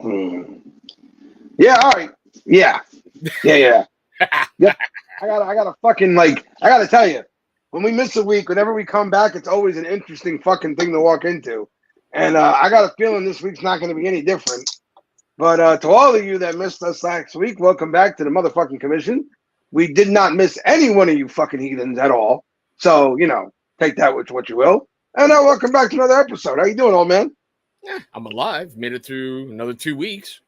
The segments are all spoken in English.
Hmm. Yeah, all right. Yeah. Yeah. Yep. I gotta fucking I gotta tell you, when we miss a week, whenever we come back, it's always an interesting fucking thing to walk into. And I got a feeling this week's not gonna be any different. But to all of you that missed us last week, welcome back to the motherfucking commission. We did not miss any one of you fucking heathens at all. So, take that with what you will. And welcome back to another episode. How you doing, old man? Yeah, I'm alive. Made it through another 2 weeks.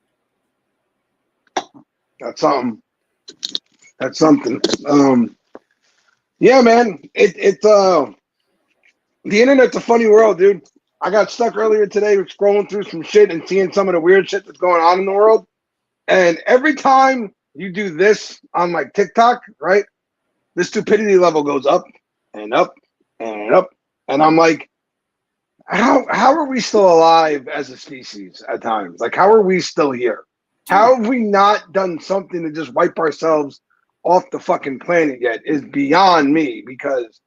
That's something. That's something. Yeah, man. The internet's a funny world, dude. I got stuck earlier today scrolling through some shit and seeing some of the weird shit that's going on in the world. And every time you do this on like TikTok, right, the stupidity level goes up and up and up. And I'm like, how are we still alive as a species at times? Like, how are we still here? How have we not done something to just wipe ourselves off the fucking planet yet is beyond me, because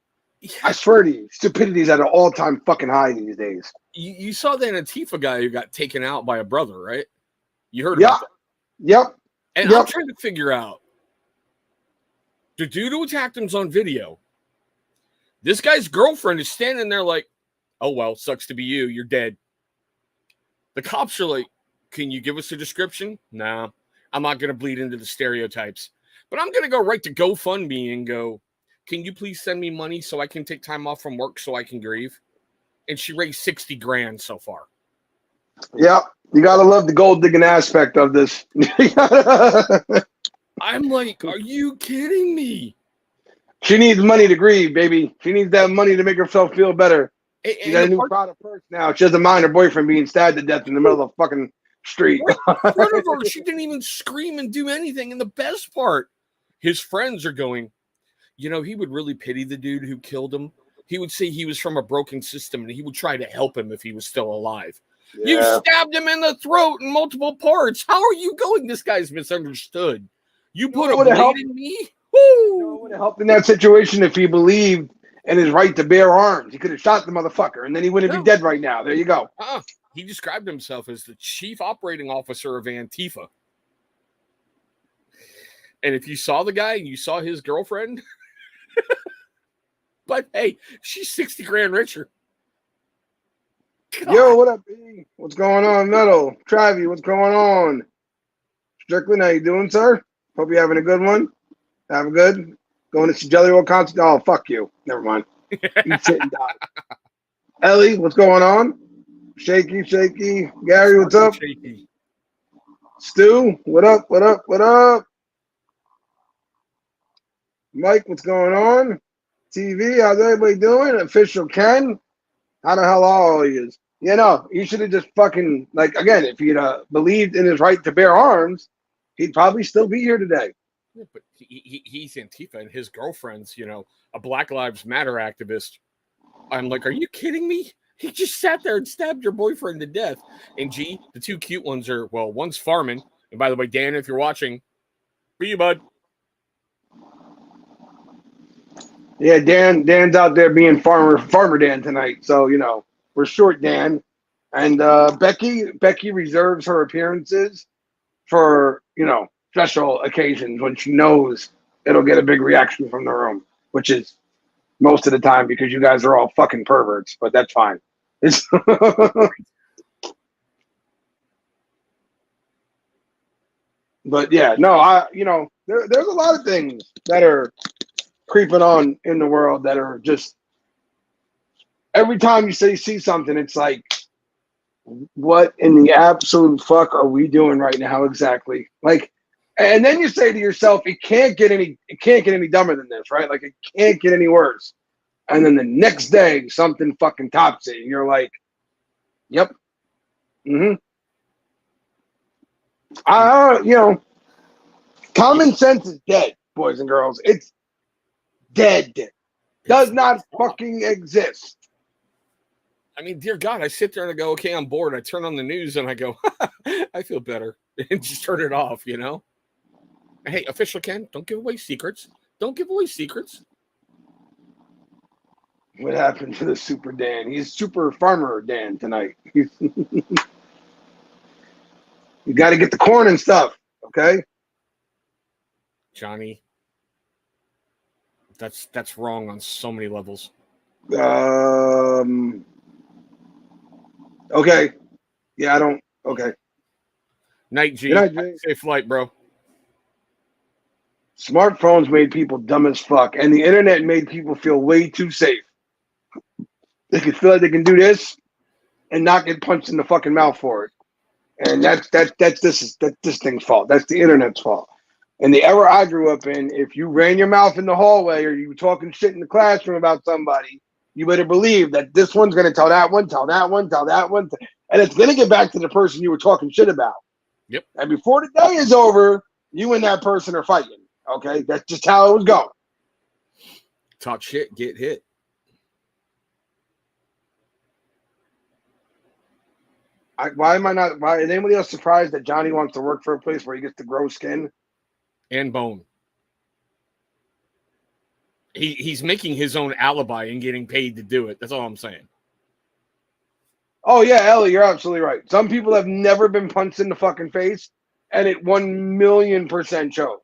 I swear to you, stupidity is at an all-time fucking high these days. You saw that Antifa guy who got taken out by a brother, right? You heard about that? Yep. And I'm trying to figure out, the dude who attacked him's on video. This guy's girlfriend is standing there like, oh, well, sucks to be you. You're dead. The cops are like, can you give us a description? Nah, I'm not going to bleed into the stereotypes. But I'm going to go right to GoFundMe and go, can you please send me money so I can take time off from work so I can grieve? And she raised $60,000 so far. Yep. You got to love the gold digging aspect of this. I'm like, are you kidding me? She needs money to grieve, baby. She needs that money to make herself feel better. She got a new product purse now. She doesn't mind her boyfriend being stabbed to death in the middle of the fucking street. Right in front of her. She didn't even scream and do anything. And the best part, his friends are going, he would really pity the dude who killed him. He would say he was from a broken system and he would try to help him if he was still alive. Yeah. You stabbed him in the throat in multiple parts. How are you going? This guy's misunderstood. You put a blade in me? Woo! It would have helped in that situation if he believed in his right to bear arms. He could have shot the motherfucker and then he wouldn't be dead right now. There you go. He described himself as the chief operating officer of Antifa. And if you saw the guy and you saw his girlfriend, but hey, she's $60,000 richer. God. Yo, what up, B? What's going on, Metal? Travie, what's going on? Strickland, how you doing, sir? Hope you're having a good one. Have a good. Going to see Jelly Roll concert. Oh, fuck you. Never mind. Eat shit and die. Ellie, what's going on? Shaky. Gary, what's up? Shaky. Stu, what up? Mike, what's going on? TV, how's everybody doing? Official Ken, how the hell are all you? You should have just fucking, again, if he'd believed in his right to bear arms, he'd probably still be here today. Yeah, but he's Antifa and his girlfriend's, a Black Lives Matter activist. I'm like, are you kidding me? He just sat there and stabbed your boyfriend to death. And the two cute ones are, well, one's farming. And by the way, Dan, if you're watching, for you, bud. Yeah, Dan's out there being Farmer Dan tonight. So, we're short Dan. And Becky reserves her appearances for, special occasions when she knows it'll get a big reaction from the room, which is most of the time because you guys are all fucking perverts, but that's fine. But yeah, no, there's a lot of things that are creeping on in the world that are just, every time you see something, it's like, what in the absolute fuck are we doing right now exactly? And then you say to yourself, it can't get any dumber than this, right? It can't get any worse. And then the next day, something fucking tops it, and you're like, yep. Mm-hmm. Common sense is dead, boys and girls. It's dead. Does not fucking exist. I mean, dear God, I sit there and I go, okay, I'm bored. I turn on the news and I go, I feel better. And just turn it off, Hey, Official Ken, don't give away secrets. What happened to the Super Dan? He's Super Farmer Dan tonight. You got to get the corn and stuff. Okay, Johnny. That's wrong on so many levels. Okay. Yeah, I don't. Okay. Night G. Good night, Jay. Safe flight, bro. Smartphones made people dumb as fuck, and the internet made people feel way too safe. They can feel like they can do this and not get punched in the fucking mouth for it. And that's this thing's fault. That's the internet's fault. In the era I grew up in, if you ran your mouth in the hallway or you were talking shit in the classroom about somebody, you better believe that this one's going to tell that one, tell that one, tell that one, and it's going to get back to the person you were talking shit about. Yep. And before the day is over, you and that person are fighting. Okay, that's just how it was going. Talk shit, get hit. Why am I not? Why is anybody else surprised that Johnny wants to work for a place where he gets to grow skin and bone? He's making his own alibi and getting paid to do it. That's all I'm saying. Oh yeah, Ellie, you're absolutely right. Some people have never been punched in the fucking face, and it 1,000,000% shows.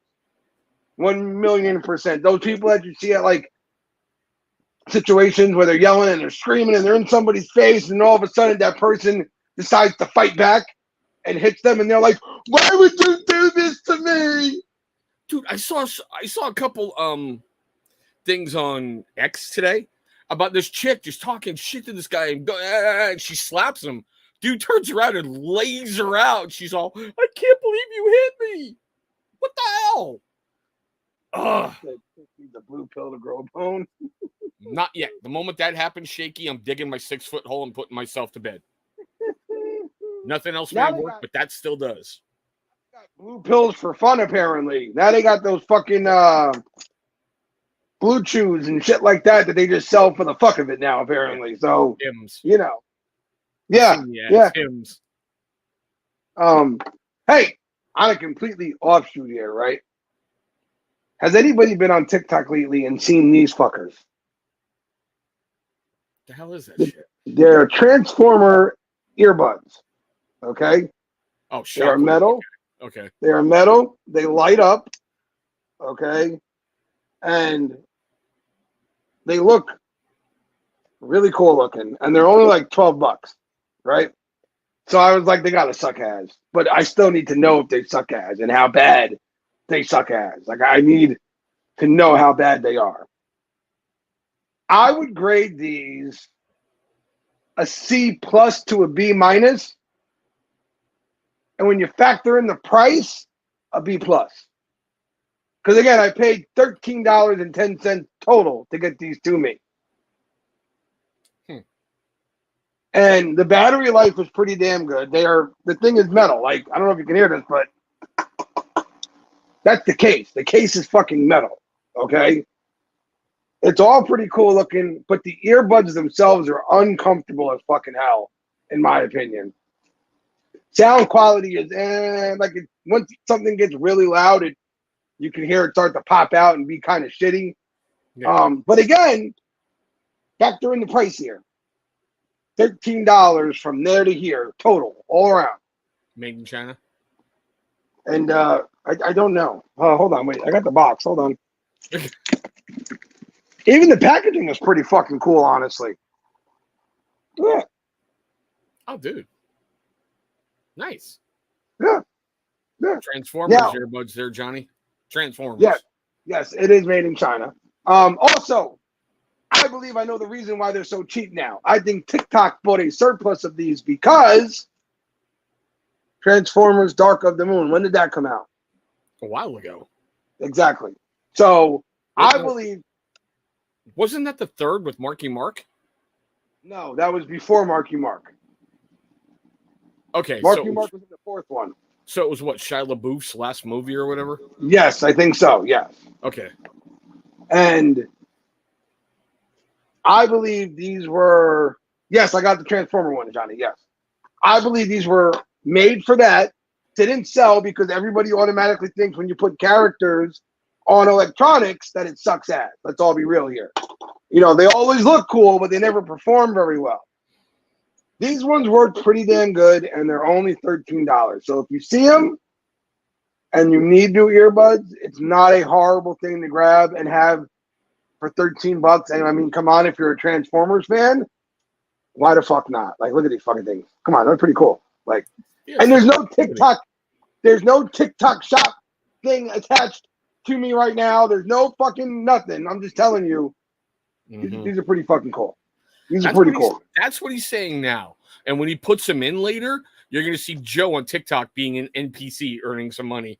1,000,000%. Those people that you see at like situations where they're yelling and they're screaming and they're in somebody's face, and all of a sudden that person decides to fight back and hits them, and they're like, "Why would you do this to me?" Dude, I saw a couple things on X today about this chick just talking shit to this guy and she slaps him. Dude turns around and lays her out. She's all, "I can't believe you hit me. What the hell?" Ugh. The blue pill to grow a bone. Not yet. The moment that happens, Shaky, I'm digging my 6-foot hole and putting myself to bed. Nothing else may work, but that still does. Got blue pills for fun, apparently. Now they got those fucking blue chews and shit like that they just sell for the fuck of it now, apparently. So, Hims. you know. Yeah. Hims. Hey, on a completely offshoot here, right? Has anybody been on TikTok lately and seen these fuckers? The hell is that shit? They're Transformer earbuds. Okay? Oh, shit. They are metal. Okay. They are metal. They light up. Okay? And they look really cool looking. And they're only like $12, right? So I was like, they gotta suck ass. But I still need to know if they suck ass and how bad they suck ass. Like, I need to know how bad they are. I would grade these a C+ to a B-. And when you factor in the price, a B+. Because again, I paid $13.10 total to get these to me. And the battery life is pretty damn good. The thing is metal. Like, I don't know if you can hear this, but that's the case. The case is fucking metal. Okay? It's all pretty cool looking, but the earbuds themselves are uncomfortable as fucking hell, in my opinion. Sound quality is once something gets really loud, you can hear it start to pop out and be kind of shitty. Yeah. But again, factor in the price here. $13 from there to here, total, all around. Made in China? And I don't know. Hold on, wait. I got the box. Hold on. Even the packaging is pretty fucking cool, honestly. Yeah. Oh, dude. Nice. Yeah. Transformers earbuds there, Johnny. Transformers. Yeah. Yes, it is made in China. Also, I believe I know the reason why they're so cheap now. I think TikTok bought a surplus of these because Transformers Dark of the Moon. When did that come out? A while ago. Exactly. So I believe. Wasn't that the third with Marky Mark? No, that was before Marky Mark. Okay. Marky Mark was in the fourth one. So it was what, Shia LaBeouf's last movie or whatever? Yes, I think so. Yes. Okay. And I believe these were. Yes, I got the Transformer one, Johnny. Yes. I believe these were made for that. Didn't sell because everybody automatically thinks when you put characters on electronics that it sucks ass. Let's all be real here. You know, they always look cool, but they never perform very well. These ones work pretty damn good, and they're only $13. So if you see them and you need new earbuds, it's not a horrible thing to grab and have for $13. And I mean, come on, if you're a Transformers fan, why the fuck not? Like, look at these fucking things. Come on, they're pretty cool. Like, Yeah, and there's no TikTok shop thing attached to me right now. There's no fucking nothing. I'm just telling you, these are pretty fucking cool. These are pretty cool. That's what he's saying now. And when he puts them in later, you're going to see Joe on TikTok being an NPC earning some money.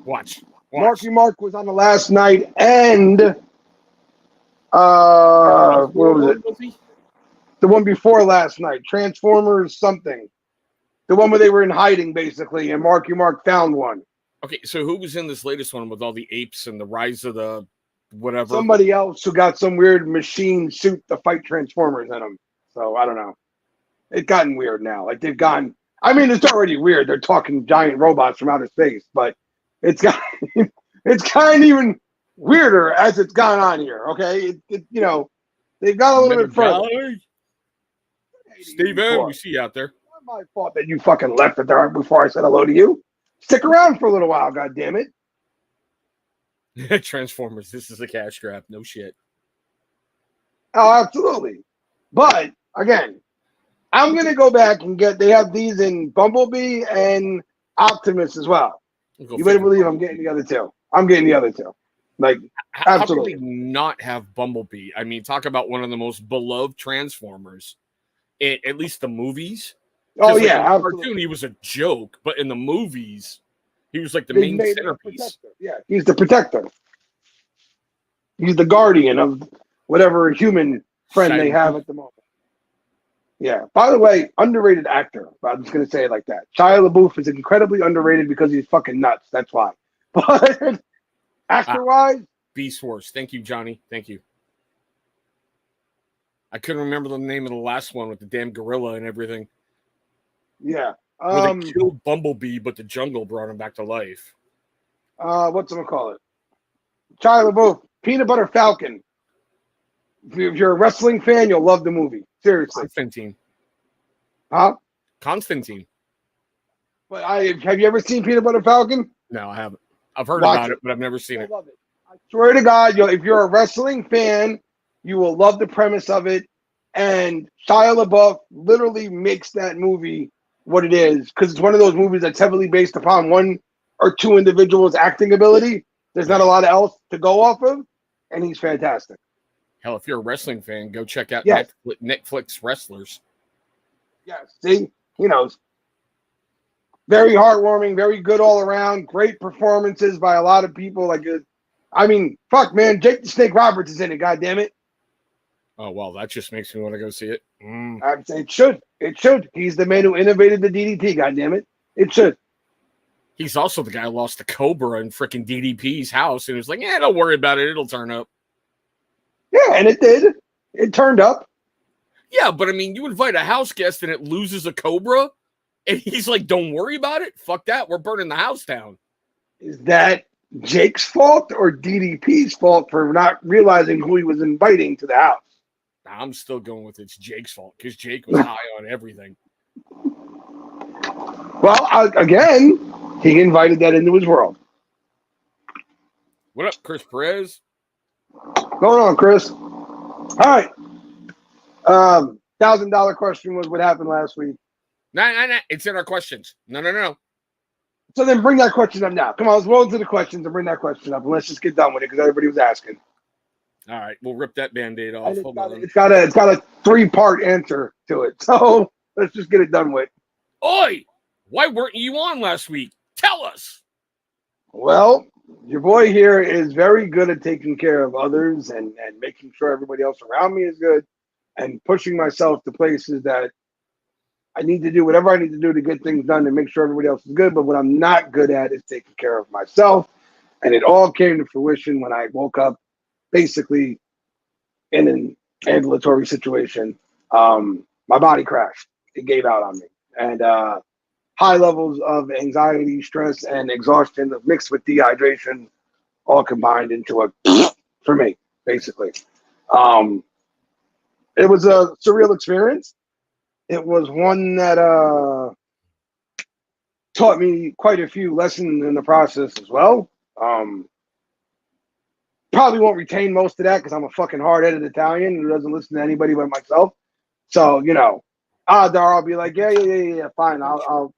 Watch. Marky Mark was on the last night, and what was it? The one before last night, Transformers something. The one where they were in hiding, basically, and Marky Mark found one. Okay, so who was in this latest one with all the apes and the rise of the whatever? Somebody else who got some weird machine suit to fight Transformers in them. So I don't know. It's gotten weird now. Like they've gone. I mean, it's already weird. They're talking giant robots from outer space, but it's kind of even weirder as it's gone on here. Okay, you know, they've got a little bit further. Steven, we see you out there. It's not my fault that you fucking left it there before I said hello to you. Stick around for a little while, goddammit. Transformers, this is a cash grab. No shit. Oh, absolutely. But again, I'm gonna go back and they have these in Bumblebee and Optimus as well. You better believe I'm getting the other two. I'm getting the other two. Like, absolutely. How can they not have Bumblebee? I mean, talk about one of the most beloved Transformers. At least the movies. Oh, yeah. In the cartoon, he was a joke, but in the movies, he was like the main centerpiece. Yeah, he's the protector. He's the guardian of whatever human friend they have at the moment. Yeah. By the way, underrated actor. I'm just going to say it like that. Shia LaBeouf is incredibly underrated because he's fucking nuts. That's why. But actor-wise, Beast Wars. Thank you, Johnny. Thank you. I couldn't remember the name of the last one with the damn gorilla and everything. Yeah. Where they killed Bumblebee, but the jungle brought him back to life. Whatchamacallit? Shia LaBeouf, Peanut Butter Falcon. If you're a wrestling fan, you'll love the movie. Seriously. Constantine. Huh? Constantine. But have you ever seen Peanut Butter Falcon? No, I haven't. I've heard about it, but I've never seen it. I love it. I swear to God, if you're a wrestling fan, you will love the premise of it. And Shia LaBeouf literally makes that movie what it is, because it's one of those movies that's heavily based upon one or two individuals' acting ability. There's not a lot else to go off of, and he's fantastic. Hell, if you're a wrestling fan, go check out Netflix Wrestlers. Yes, see? He knows. Very heartwarming, very good all around. Great performances by a lot of people. I mean, fuck, man. Jake the Snake Roberts is in it, goddammit. Oh, well, that just makes me want to go see it. It should. It should. He's the man who innovated the DDT, goddammit. It should. He's also the guy who lost the Cobra in freaking DDP's house and was like, don't worry about it. It'll turn up. Yeah, and it did. It turned up. Yeah, but I mean, you invite a house guest and it loses a Cobra, and he's like, don't worry about it. Fuck that. We're burning the house down. Is that Jake's fault or DDP's fault for not realizing who he was inviting to the house? I'm still going with it's Jake's fault because Jake was high on everything. Well, again, he invited that into his world. What up, Chris Perez? Going on, Chris? All right. $1,000 question was what happened last week. No. It's in our questions. No. So then bring that question up now. Come on, let's roll into the questions and bring that question up. And let's just get done with it because everybody was asking. All right, we'll rip that Band-Aid off. It's got a 3-part answer to it. So let's just get it done with. Oi! Why weren't you on last week? Tell us. Well, your boy here is very good at taking care of others and making sure everybody else around me is good and pushing myself to places that I need to do whatever I need to do to get things done and make sure everybody else is good. But what I'm not good at is taking care of myself. And it all came to fruition when I woke up basically in an ambulatory situation. My body crashed. It gave out on me. And high levels of anxiety, stress, and exhaustion mixed with dehydration all combined into a for me, basically. It was a surreal experience. it was one that taught me quite a few lessons in the process as well. Probably won't retain most of that because I'm a fucking hard-headed Italian who doesn't listen to anybody but myself. So I'll be like, yeah, fine. I'll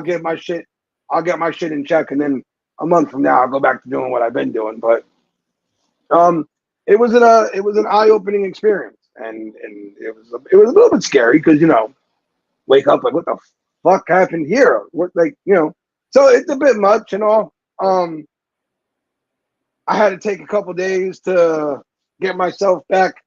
get my shit. I'll get my shit in check, and then a month from now, I'll go back to doing what I've been doing. But it was an eye-opening experience, and it was a little bit scary because wake up like, what the fuck happened here? What, like, so it's a bit much and all. I had to take a couple days to get myself back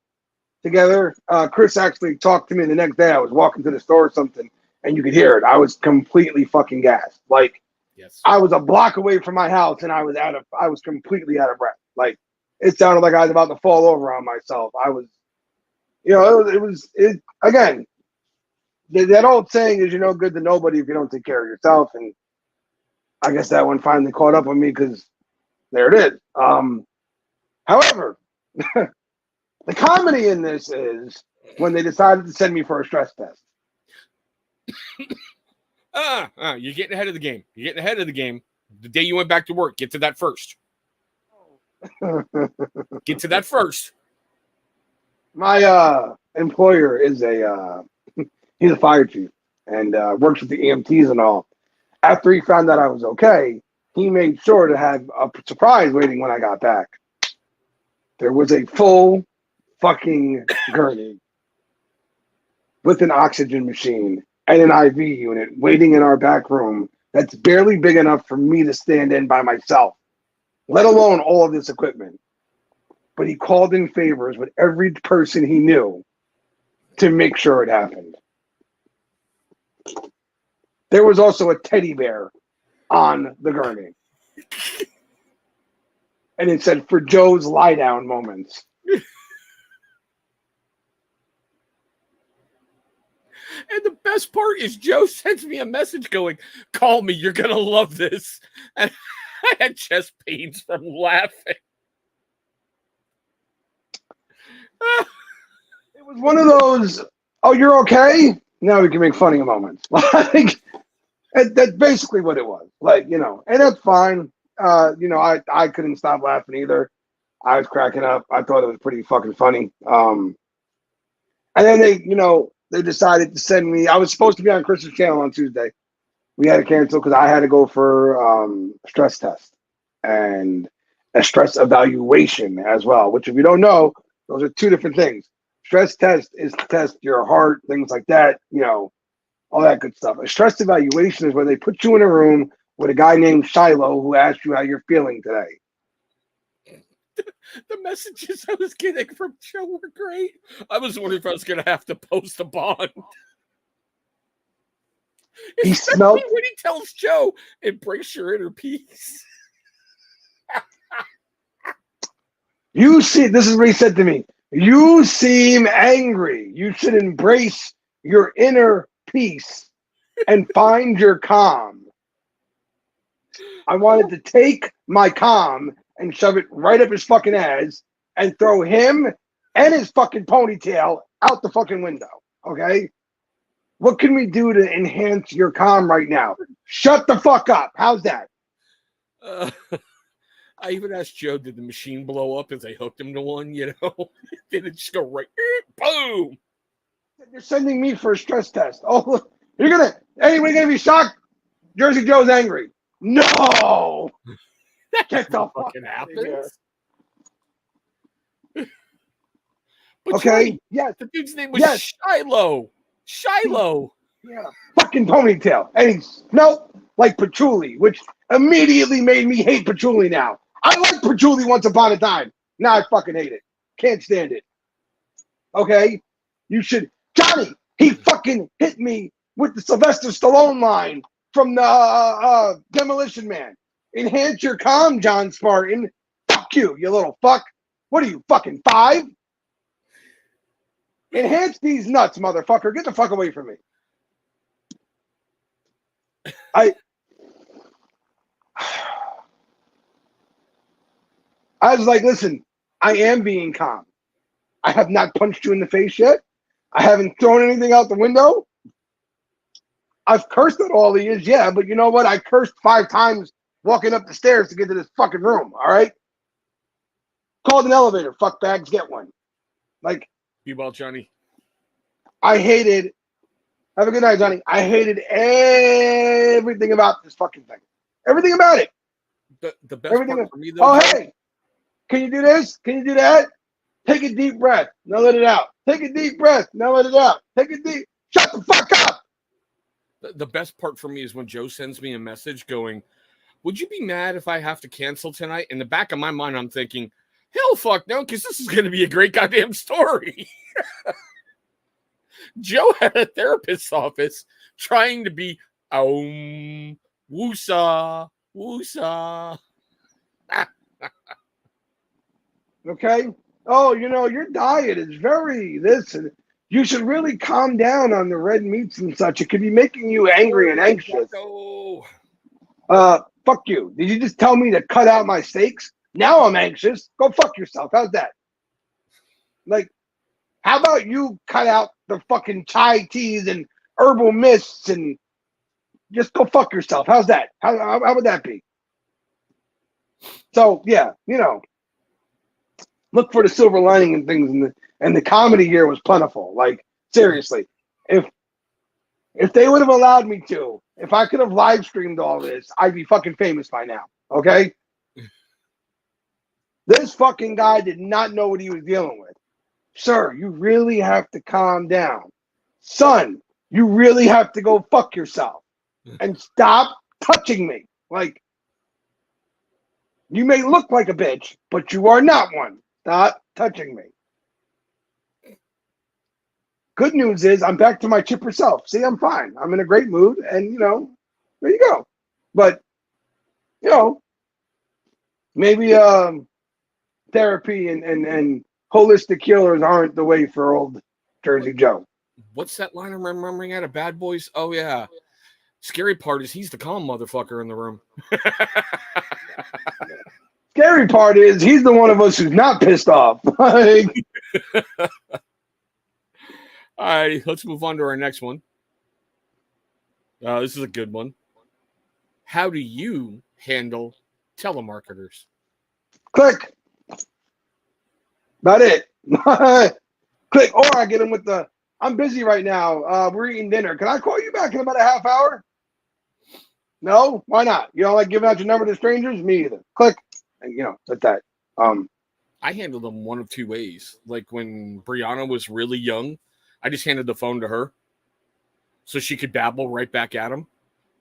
together. Chris actually talked to me the next day. I was walking to the store or something, and you could hear it. I was completely fucking gassed. Like, Yes. I was a block away from my house, and I was completely out of breath. Like, it sounded like I was about to fall over on myself. I was, again, that old saying is, you're no good to nobody if you don't take care of yourself. And I guess that one finally caught up with me because there it is. However, the comedy in this is when they decided to send me for a stress test. You're getting ahead of the game. You're getting ahead of the game. The day you went back to work, get to that first. Get to that first. My employer is he's a fire chief and works with the EMTs and all. After he found out I was okay, he made sure to have a surprise waiting when I got back. There was a full fucking gurney with an oxygen machine and an IV unit waiting in our back room that's barely big enough for me to stand in by myself, let alone all of this equipment. But he called in favors with every person he knew to make sure it happened. There was also a teddy bear on the gurney. And it said, for Joe's lie down moments. And the best part is Joe sends me a message going, call me, you're going to love this. And I had chest pains from laughing. It was one of those, oh, you're okay? Now we can make funny moments. Like, that's basically what it was. Like, and that's fine. I couldn't stop laughing either. I was cracking up. I thought it was pretty fucking funny. And then they decided to send me. I was supposed to be on Chris's channel on Tuesday. We had to cancel because I had to go for a stress test and a stress evaluation as well, which, if you don't know, those are two different things. Stress test is to test your heart, things like that, all that good stuff. A stress evaluation is where they put you in a room with a guy named Shiloh who asks you how you're feeling today. The messages I was getting from Joe were great. I was wondering if I was going to have to post a bond. Especially when he tells Joe, embrace your inner peace. You see, this is what he said to me. You seem angry. You should embrace your inner peace and find your calm. I wanted to take my calm and shove it right up his fucking ass and throw him and his fucking ponytail out the fucking window. Okay? What can we do to enhance your calm right now? Shut the fuck up. How's that? I even asked Joe, did the machine blow up as they hooked him to one, Did it just go right, boom? You're sending me for a stress test. Oh, anybody gonna be shocked? Jersey Joe's angry. No! Get the fucking happens. Okay, yes. The dude's name was Shiloh. Yeah, fucking ponytail. And he smelled like patchouli, which immediately made me hate patchouli now. I liked patchouli once upon a time. Now I fucking hate it. Can't stand it. Okay? You should. Johnny, he fucking hit me with the Sylvester Stallone line from the Demolition Man. Enhance your calm, John Spartan. Fuck you, you little fuck. What are you, fucking 5? Enhance these nuts, motherfucker. Get the fuck away from me. I was like, listen, I am being calm. I have not punched you in the face yet. I haven't thrown anything out the window. I've cursed at all these, yeah, but you know what? I cursed 5 times walking up the stairs to get to this fucking room, all right? Called an elevator. Fuck bags, get one. Like, B-ball Johnny. I hated, have a good night, Johnny. I hated everything about this fucking thing. Everything about it. The best Everything. part for me, though. Oh, hey, can you do this? Can you do that? Take a deep breath. Now let it out. Take a deep breath. Now let it out. Take a deep. Shut the fuck up. The best part for me is when Joe sends me a message going, would you be mad if I have to cancel tonight? In the back of my mind, I'm thinking, hell fuck no, because this is going to be a great goddamn story. Joe had a therapist's office trying to be, woosah, woosah. Okay? Oh, you know, your diet is very this, and you should really calm down on the red meats and such. It could be making you angry and anxious. Fuck you. Did you just tell me to cut out my steaks? Now I'm anxious. Go fuck yourself. How's that? Like, how about you cut out the fucking chai teas and herbal mists and just go fuck yourself? How's that? How would that be? So, yeah, you know, look for the silver lining and things, and the comedy here was plentiful. Like, seriously, if they would have allowed me to, if I could have live streamed all this, I'd be fucking famous by now. Okay? This fucking guy did not know what he was dealing with. Sir, you really have to calm down. Son, you really have to go fuck yourself and stop touching me. Like, you may look like a bitch, but you are not one. Stop touching me. Good news is I'm back to my chipper self. See, I'm fine. I'm in a great mood, and, you know, there you go. But, you know, maybe therapy and holistic healers aren't the way for old Jersey Joe. What's that line I'm remembering out of Bad Boys? Oh, yeah. Scary part is he's the calm motherfucker in the room. Scary part is he's the one of us who's not pissed off. Like, all right, let's move on to our next one. This is a good one. How do you handle telemarketers? click. About it. Click. Or I get him with the, I'm busy right now. We're eating dinner. Can I call you back in about a half hour? No? Why not? You don't like giving out your number to strangers? Me either. Click. And, you know, like that. I handled them one of two ways. Like when Brianna was really young, I just handed the phone to her so she could babble right back at him.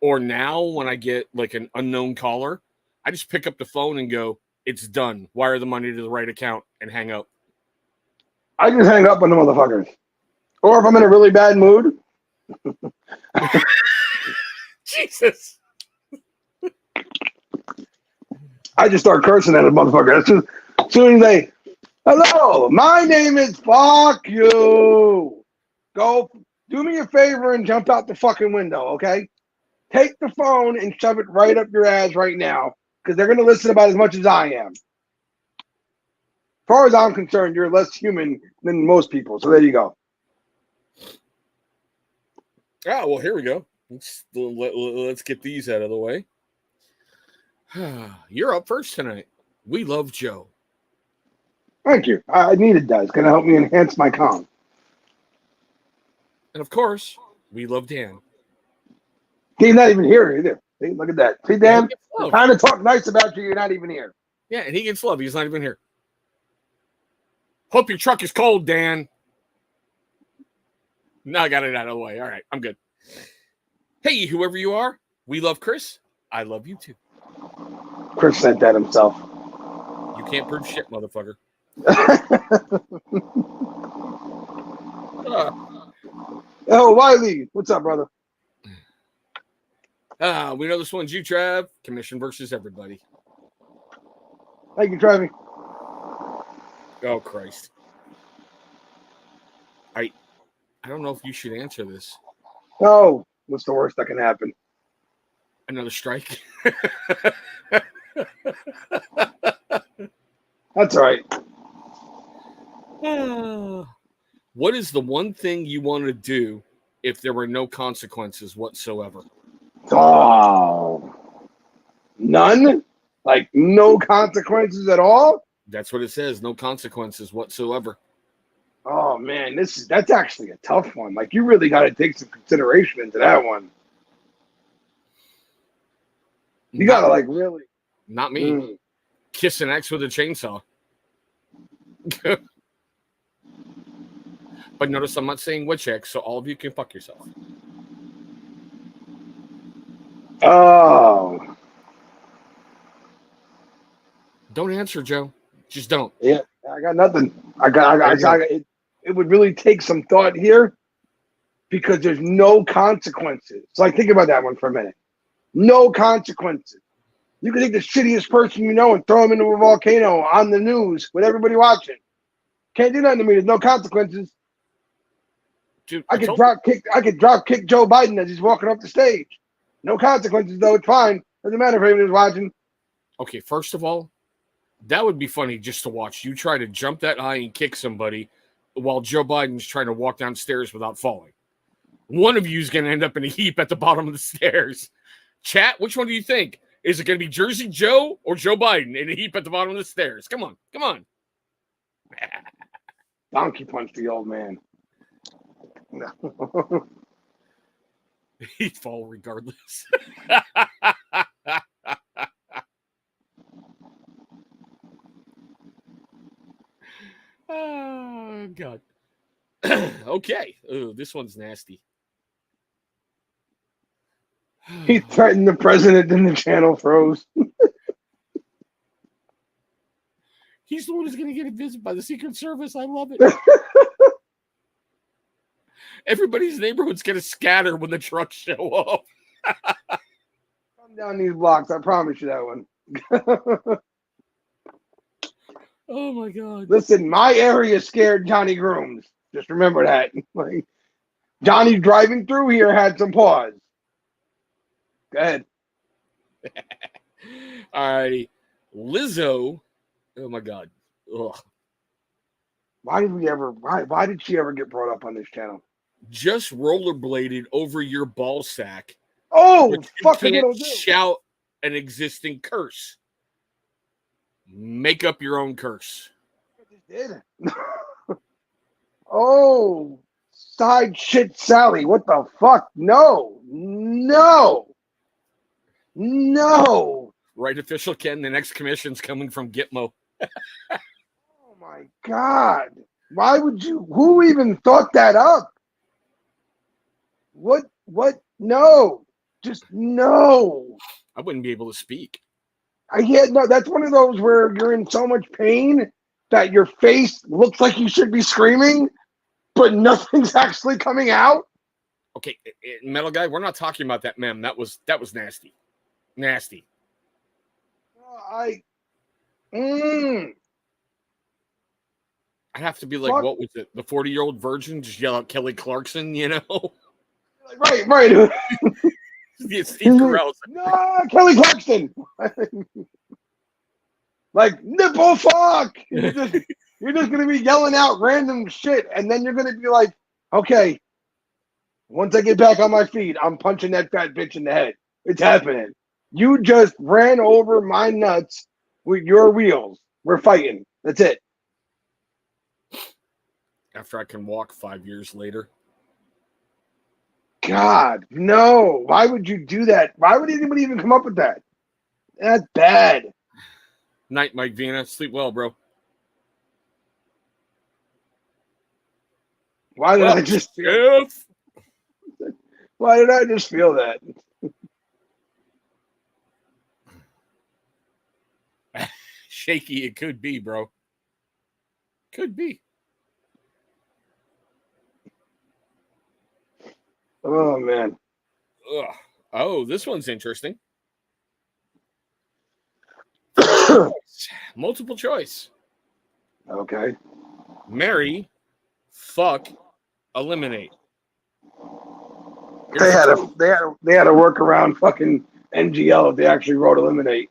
Or now when I get like an unknown caller, I just pick up the phone and go, it's done. Wire the money to the right account and hang up. I just hang up on the motherfuckers. Or if I'm in a really bad mood. Jesus. I just start cursing at a motherfucker. As soon as they, hello, my name is fuck you. Go do me a favor and jump out the fucking window, okay? Take the phone and shove it right up your ass right now, because they're going to listen about as much as I am. As far as I'm concerned, you're less human than most people. So there you go. Ah, well, here we go. Let's get these out of the way. You're up first tonight. We love Joe. Thank you. I needed that. It's going to help me enhance my calm. And of course, we love Dan. He's not even here either. See, look at that. See, Dan, Yeah, I'm trying to talk nice about you. You're not even here. yeah, and he gets love. He's not even here. Hope your truck is cold, Dan. No, I got it out of the way. All right, I'm good. Hey, whoever you are, we love Chris. I love you too. Chris said that himself. You can't prove shit, motherfucker. Oh, Wiley. What's up, brother? We know this one's you, Trav. Commission versus everybody. Thank you, Travis. Oh, Christ. I don't know if you should answer this. Oh, what's the worst that can happen? Another strike. That's all right. What is the one thing you want to do if there were no consequences whatsoever? Oh, none? Like no consequences at all? That's what it says. No consequences whatsoever. Oh man, that's actually a tough one. Like you really got to take some consideration into that one. You got to like really. Not me. Kiss an ex with a chainsaw. But notice I'm not saying which ex, so all of you can fuck yourself. Oh. Don't answer, Joe. Just don't. Yeah, I got nothing. It would really take some thought here because there's no consequences. So like think about that one for a minute. No consequences. You can take the shittiest person you know and throw him into a volcano on the news with everybody watching. Can't do nothing to me. There's no consequences. Dude, I could drop kick Joe Biden as he's walking up the stage. No consequences though. It's fine. Doesn't matter if anybody's watching. Okay, first of all, that would be funny just to watch. You try to jump that high and kick somebody while Joe Biden's trying to walk downstairs without falling. One of you is going to end up in a heap at the bottom of the stairs. Chat, which one do you think? Is it going to be Jersey Joe or Joe Biden in a heap at the bottom of the stairs? Come on, come on. Donkey punched the old man. No. He'd fall regardless. Oh, God. Okay. Ooh, this one's nasty. He threatened the president and the channel froze. He's the one who's going to get visited by the Secret Service. I love it. Everybody's neighborhood's going to scatter when the trucks show up. Come down these blocks. I promise you that one. Oh, my God. Listen, my area scared Johnny Grooms. Just remember that. Like, Johnny driving through here had some pause. Go ahead. All righty. Lizzo. Oh, my God. Ugh. Why did she ever get brought up on this channel? Just rollerbladed over your ball sack. Oh, fucking can't shout an existing curse. Make up your own curse. Did. Oh, side shit Sally. What the fuck? No. Right, official Ken. The next commission's coming from Gitmo. Oh my God. Why would you? Who even thought that up? What? No. Just no. I wouldn't be able to speak. No, that's one of those where you're in so much pain that your face looks like you should be screaming, but nothing's actually coming out. Okay, Metal Guy, we're not talking about that meme. That was nasty. Nasty. I'd have to be like, what was it? The 40-year-old virgin just yell out Kelly Clarkson, you know? Right. Steve Carell's. No, Kelly Clarkson. Like nipple fuck. You're just gonna be yelling out random shit, and then you're gonna be like, okay, once I get back on my feet, I'm punching that fat bitch in the head. It's happening. You just ran over my nuts with your wheels. We're fighting. That's it. After I can walk 5 years later. God, no. Why would you do that? Why would anybody even come up with that? That's bad. Night, Mike Vina. Sleep well, bro. Why did I just feel that? Shaky, it could be, bro. Could be. Oh, man. Ugh. Oh, this one's interesting. Multiple choice. Okay. Marry, fuck, eliminate. They had to work around fucking NGL if they actually wrote eliminate.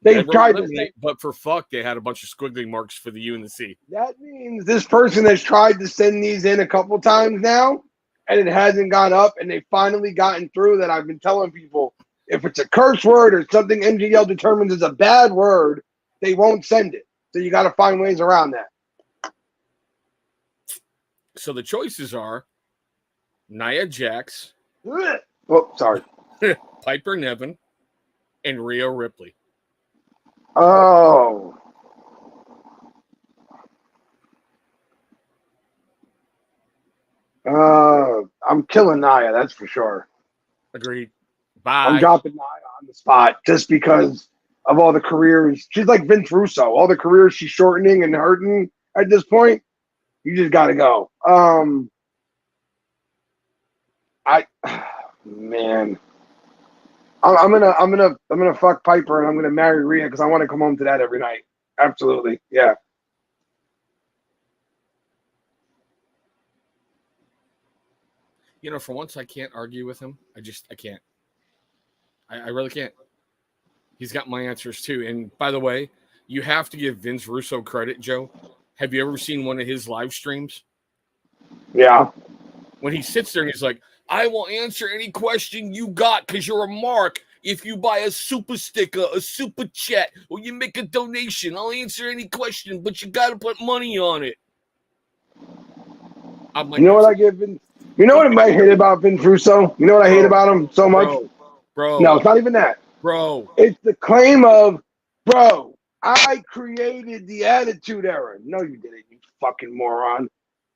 They wrote tried to eliminate, say but for fuck, they had a bunch of squiggly marks for the U and the C. that means this person has tried to send these in a couple times now, and it hasn't gone up, and they finally gotten through. That I've been telling people, if it's a curse word or something MGL determines is a bad word, they won't send it. So you got to find ways around that. So the choices are Nia Jax, Oh, sorry. Piper Niven, and Rhea Ripley. Oh. I'm killing Nia, that's for sure. Agreed. I'm Bye. dropping Nia on the spot just because of all the careers. She's like Vince Russo. All the careers she's shortening and hurting at this point. You just got to go. Man, I'm gonna fuck Piper and I'm gonna marry Rhea because I want to come home to that every night. Absolutely, yeah. You know, for once, I can't argue with him. I can't. I really can't. He's got my answers too. And by the way, you have to give Vince Russo credit, Joe. Have you ever seen one of his live streams? Yeah. When he sits there and he's like, I will answer any question you got because you're a mark. If you buy a super sticker, a super chat, or you make a donation, I'll answer any question, but you got to put money on it. I'm like, You know what I give Vince? You know what I hate about Vince Russo? You know what I hate about him so much? Bro. No, it's not even that. Bro. It's the claim of, bro, I created the Attitude Era. No, you didn't, you fucking moron.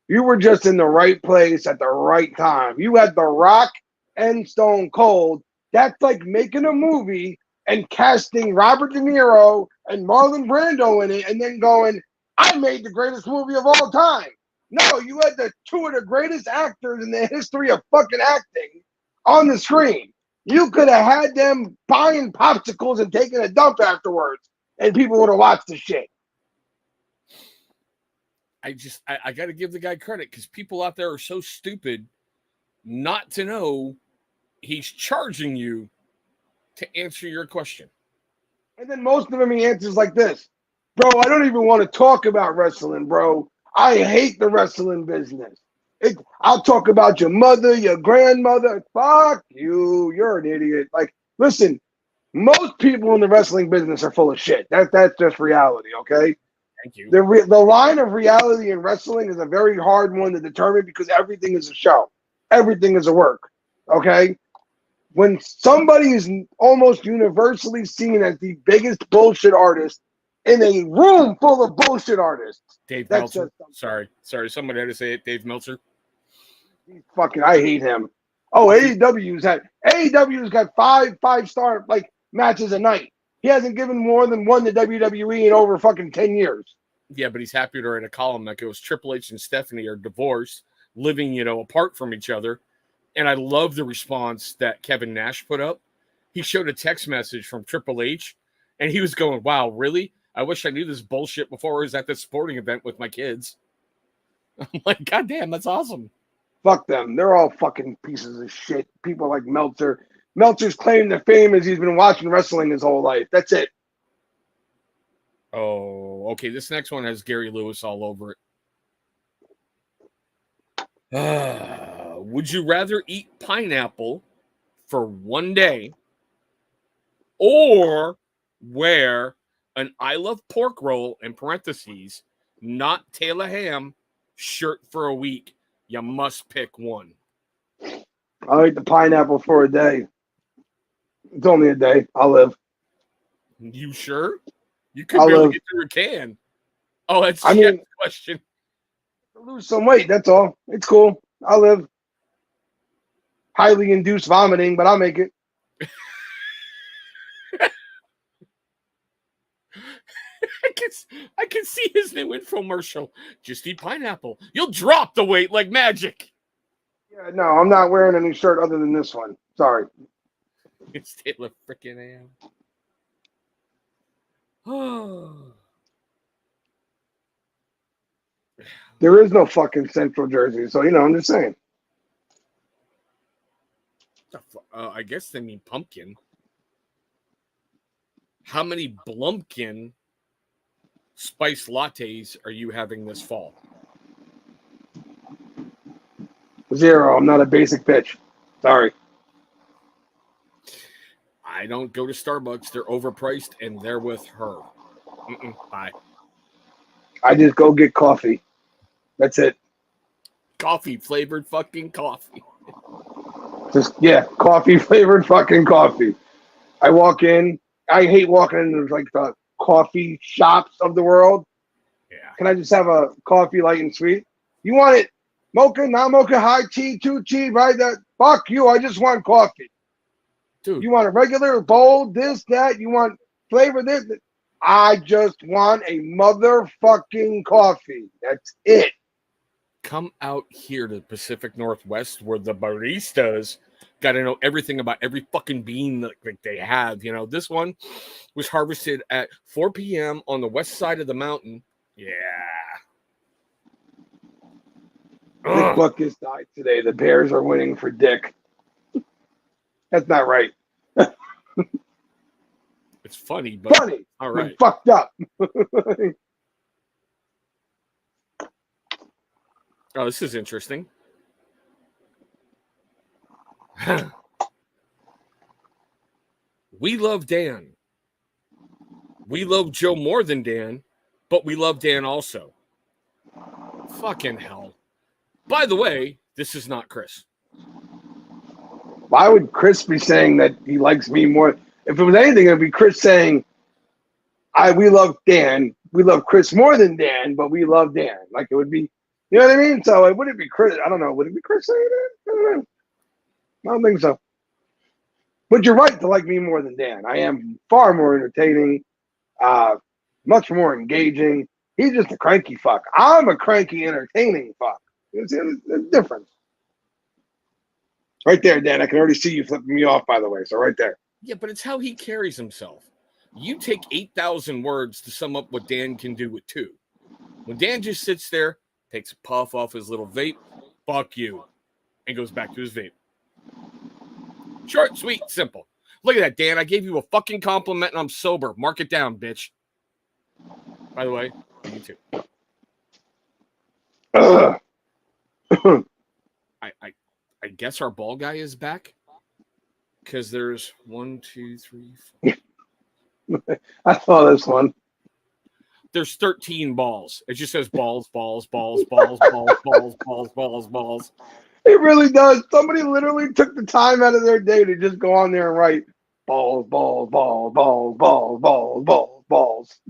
You were just in the right place at the right time. You had The Rock and Stone Cold. That's like making a movie and casting Robert De Niro and Marlon Brando in it and then going, I made the greatest movie of all time. No, you had the two of the greatest actors in the history of fucking acting on the screen. You could have had them buying popsicles and taking a dump afterwards, and people would have watched the shit. I got to give the guy credit because people out there are so stupid not to know he's charging you to answer your question. And then most of them he answers like this, bro, I don't even want to talk about wrestling, bro. I hate the wrestling business. I'll talk about your mother, your grandmother. Fuck you. You're an idiot. Like, listen, most people in the wrestling business are full of shit. That's just reality, okay? Thank you. The line of reality in wrestling is a very hard one to determine because everything is a show. Everything is a work, okay? When somebody is almost universally seen as the biggest bullshit artist in a room full of bullshit artists. Dave Meltzer. Sorry. Somebody had to say it. Dave Meltzer. I hate him. Oh, AEW's got five-star like matches a night. He hasn't given more than one to WWE in over fucking 10 years. Yeah, but he's happy to write a column that goes Triple H and Stephanie are divorced, living, apart from each other. And I love the response that Kevin Nash put up. He showed a text message from Triple H, and he was going, wow, really? I wish I knew this bullshit before I was at this sporting event with my kids. I'm like, God damn, that's awesome. Fuck them. They're all fucking pieces of shit. People like Meltzer. Meltzer's claim to fame is he's been watching wrestling his whole life. That's it. Oh, okay. This next one has Gary Lewis all over it. Would you rather eat pineapple for one day or wear an I love pork roll, in parentheses, not Taylor ham, shirt for a week? You must pick one. I'll eat the pineapple for a day. It's only a day. I'll live. You sure? You could barely get through a can. Oh, that's a question. Lose some weight, that's all. It's cool. I'll live. Highly induced vomiting, but I'll make it. I can see his new infomercial. Just eat pineapple. You'll drop the weight like magic. Yeah, no, I'm not wearing any shirt other than this one. Sorry. It's Taylor freaking Am. Oh. There is no fucking Central Jersey, so I'm just saying. I guess they mean pumpkin. How many Blumpkin spice lattes are you having this fall? 0. I'm not a basic bitch. Sorry. I don't go to Starbucks. They're overpriced, and they're with her. Bye. I just go get coffee. That's it. Coffee flavored fucking coffee. Just, yeah, coffee flavored fucking coffee. I walk in. I hate walking into like the coffee shops of the world. Yeah. Can I just have a coffee light and sweet? You want it mocha, non-mocha, high tea, 2 tea, right? That fuck you. I just want coffee. Dude. You want a regular bowl, this, that, you want flavor this. I just want a motherfucking coffee. That's it. Come out here to the Pacific Northwest where the baristas got to know everything about every fucking bean that they have. You know, this one was harvested at 4 p.m. on the west side of the mountain. Yeah. Dick Buckus died today. The Bears are winning for Dick. That's not right. It's funny, but funny. All right. You fucked up. Oh, this is interesting. We love Dan. We love Joe more than Dan, but we love Dan also. Fucking hell. By the way, this is not Chris. Why would Chris be saying that he likes me more? If it was anything, it would be Chris saying, we love Dan. We love Chris more than Dan, but we love Dan. Like it would be, you know what I mean? So it wouldn't be Chris. I don't know. Would it be Chris saying that? I don't know. I don't think so. But you're right to like me more than Dan. I am far more entertaining, much more engaging. He's just a cranky fuck. I'm a cranky, entertaining fuck. It's different. Right there, Dan. I can already see you flipping me off, by the way. So right there. Yeah, but it's how he carries himself. You take 8,000 words to sum up what Dan can do with 2. When Dan just sits there, takes a puff off his little vape, fuck you, and goes back to his vape. Short, sweet, simple. Look at that, Dan. I gave you a fucking compliment and I'm sober. Mark it down, bitch. By the way, you too. I guess our ball guy is back. Because there's 1, 2, 3, 4. I saw this one. There's 13 balls. It just says balls, balls, balls, balls, balls, balls, balls, balls, balls. It really does. Somebody literally took the time out of their day to just go on there and write balls, balls, balls, balls, balls, balls, balls, balls.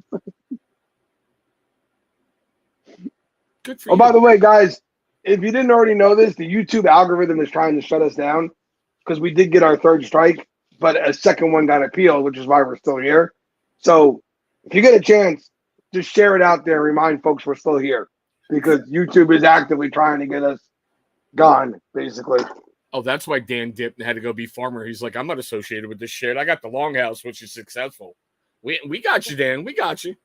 Good for you. Oh, by the way, guys, if you didn't already know this, the YouTube algorithm is trying to shut us down because we did get our 3rd strike, but a second one got appealed, which is why we're still here. So if you get a chance, just share it out there. Remind folks we're still here because YouTube is actively trying to get us gone, basically. Oh, that's why Dan dipped and had to go be farmer. He's like, I'm not associated with this shit. I got the longhouse, which is successful. We got you, Dan. We got you.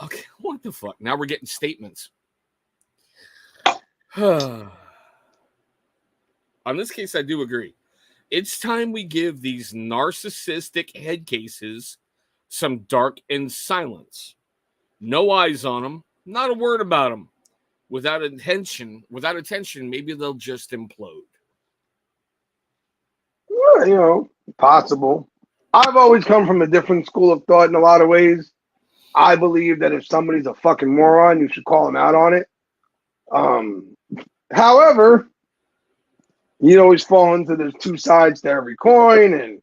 Okay, what the fuck? Now we're getting statements. On this case, I do agree. It's time we give these narcissistic head cases some dark and silence. No eyes on them. Not a word about them. Without attention, maybe they'll just implode. Yeah, possible. I've always come from a different school of thought in a lot of ways. I believe that if somebody's a fucking moron, you should call them out on it. However, you always fall into there's 2 sides to every coin, and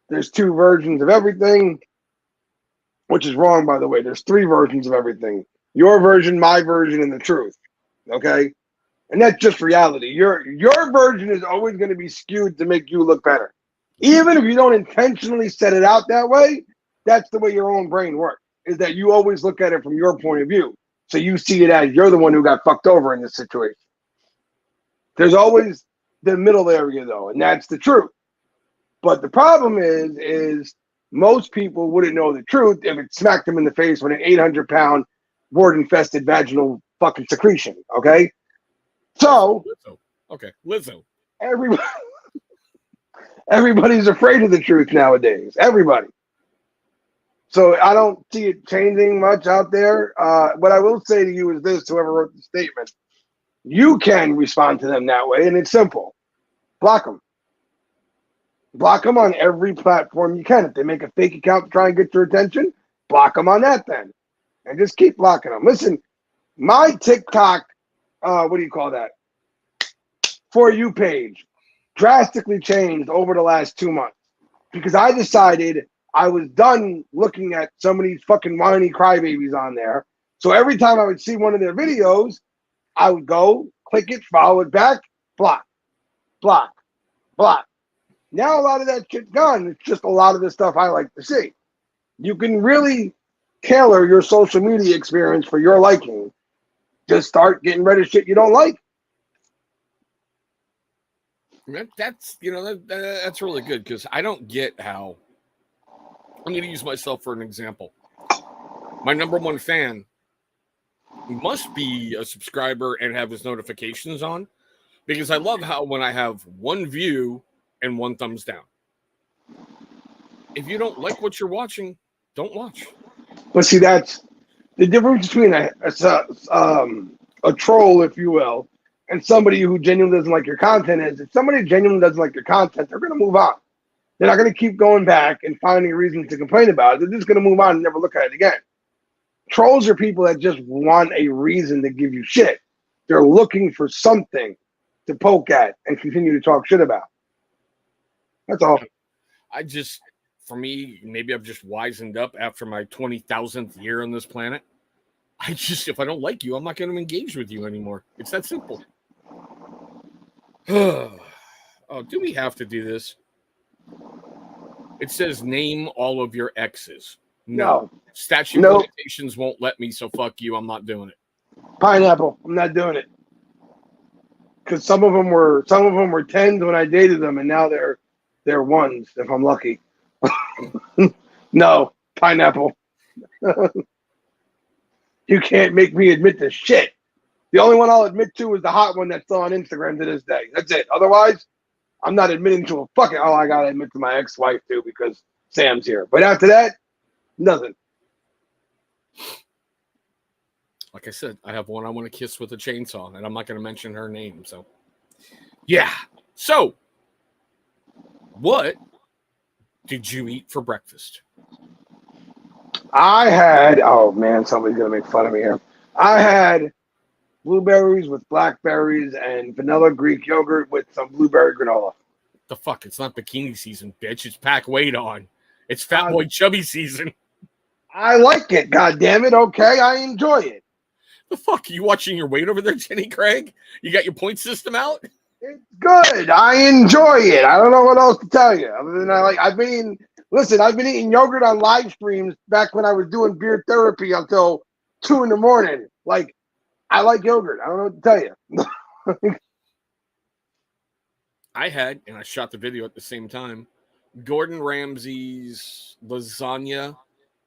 there's 2 versions of everything, which is wrong, by the way. There's 3 versions of everything. Your version, my version, and the truth. Okay? And that's just reality. Your version is always going to be skewed to make you look better. Even if you don't intentionally set it out that way, that's the way your own brain works, is that you always look at it from your point of view. So you see it as you're the one who got fucked over in this situation. There's always the middle area, though, and that's the truth. But the problem is most people wouldn't know the truth if it smacked them in the face with an 800-pound wart-infested vaginal fucking secretion, okay? So, Lizzo. Okay, Lizzo. Everybody's afraid of the truth nowadays. Everybody. So I don't see it changing much out there. What I will say to you is this, whoever wrote the statement, you can respond to them that way, and it's simple. Block them. Block them on every platform you can. If they make a fake account to try and get your attention, block them on that then. And just keep blocking them. Listen, my TikTok, what do you call that? For You page drastically changed over the last 2 months because I decided I was done looking at some of these fucking whiny crybabies on there. So every time I would see one of their videos, I would go, click it, follow it back, block, block, block. Now a lot of that shit's gone. It's just a lot of the stuff I like to see. You can really tailor your social media experience for your liking. Just start getting rid of shit you don't like. That's that's really good because I don't get how. I'm going to use myself for an example. My number one fan must be a subscriber and have his notifications on because I love how when I have one view and one thumbs down. If you don't like what you're watching, don't watch. But see, that's the difference between a troll, if you will, and somebody who genuinely doesn't like your content is if somebody genuinely doesn't like your content, they're going to move on. They're not going to keep going back and finding reasons to complain about it. They're just going to move on and never look at it again. Trolls are people that just want a reason to give you shit. They're looking for something to poke at and continue to talk shit about. That's all. For me, maybe I've just wisened up after my 20,000th year on this planet. If I don't like you, I'm not going to engage with you anymore. It's that simple. Oh, do we have to do this? It says name all of your exes. No. Statute of limitations won't let me, so fuck you. I'm not doing it. Pineapple. I'm not doing it. Because some of them were 10s when I dated them, and now they're 1s if I'm lucky. No, pineapple. You can't make me admit to shit. The only one I'll admit to is the hot one that's still on Instagram to this day. That's it. Otherwise, I'm not admitting to a fucking. Oh, I gotta admit to my ex-wife too because Sam's here. But after that, nothing. Like I said, I have one I want to kiss with a chainsaw, and I'm not going to mention her name. So, yeah. So, what did you eat for breakfast? I had. Oh man, somebody's gonna make fun of me here. I had blueberries with blackberries and vanilla Greek yogurt with some blueberry granola. The fuck? It's not bikini season, bitch. It's pack weight on. It's fat boy chubby season. I like it. God damn it. Okay, I enjoy it. The fuck? Are you watching your weight over there, Jenny Craig? You got your point system out? It's good. I enjoy it. I don't know what else to tell you. Other than I've been eating yogurt on live streams back when I was doing beer therapy until 2 a.m. Like, I like yogurt. I don't know what to tell you. I had, and I shot the video at the same time, Gordon Ramsay's lasagna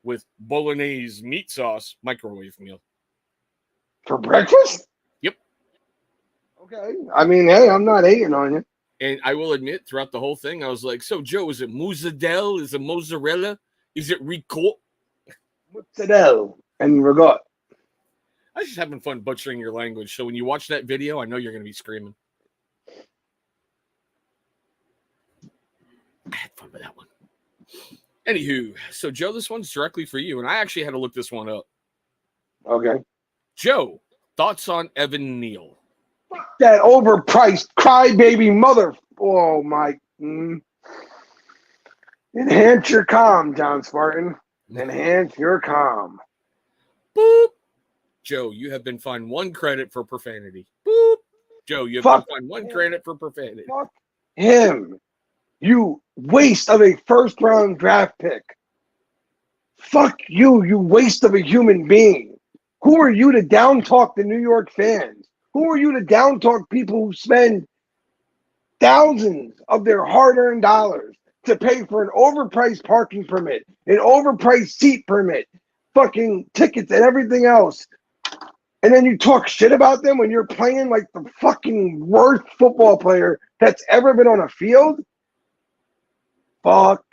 with bolognese meat sauce microwave meal. For breakfast? Yep. Okay. I mean, hey, I'm not hating on you. And I will admit, throughout the whole thing, I was like, so, Joe, is it mozzarella? Is it mozzarella? Is it ricotta? Mozzarella and ricotta. I was just having fun butchering your language. So when you watch that video, I know you're going to be screaming. I had fun with that one. Anywho, so, Joe, this one's directly for you. And I actually had to look this one up. Okay. Joe, thoughts on Evan Neal? That overpriced crybaby mother. Oh, my. Enhance your calm, John Spartan. Enhance your calm. Boop. Joe, you have been fined 1 credit for profanity. Boop. Joe, you have been fined 1 credit for profanity. Fuck him. You waste of a first-round draft pick. Fuck you, you waste of a human being. Who are you to down-talk the New York fans? Who are you to down-talk people who spend thousands of their hard-earned dollars to pay for an overpriced parking permit, an overpriced seat permit, fucking tickets and everything else? And then you talk shit about them when you're playing like the fucking worst football player that's ever been on a field? Fuck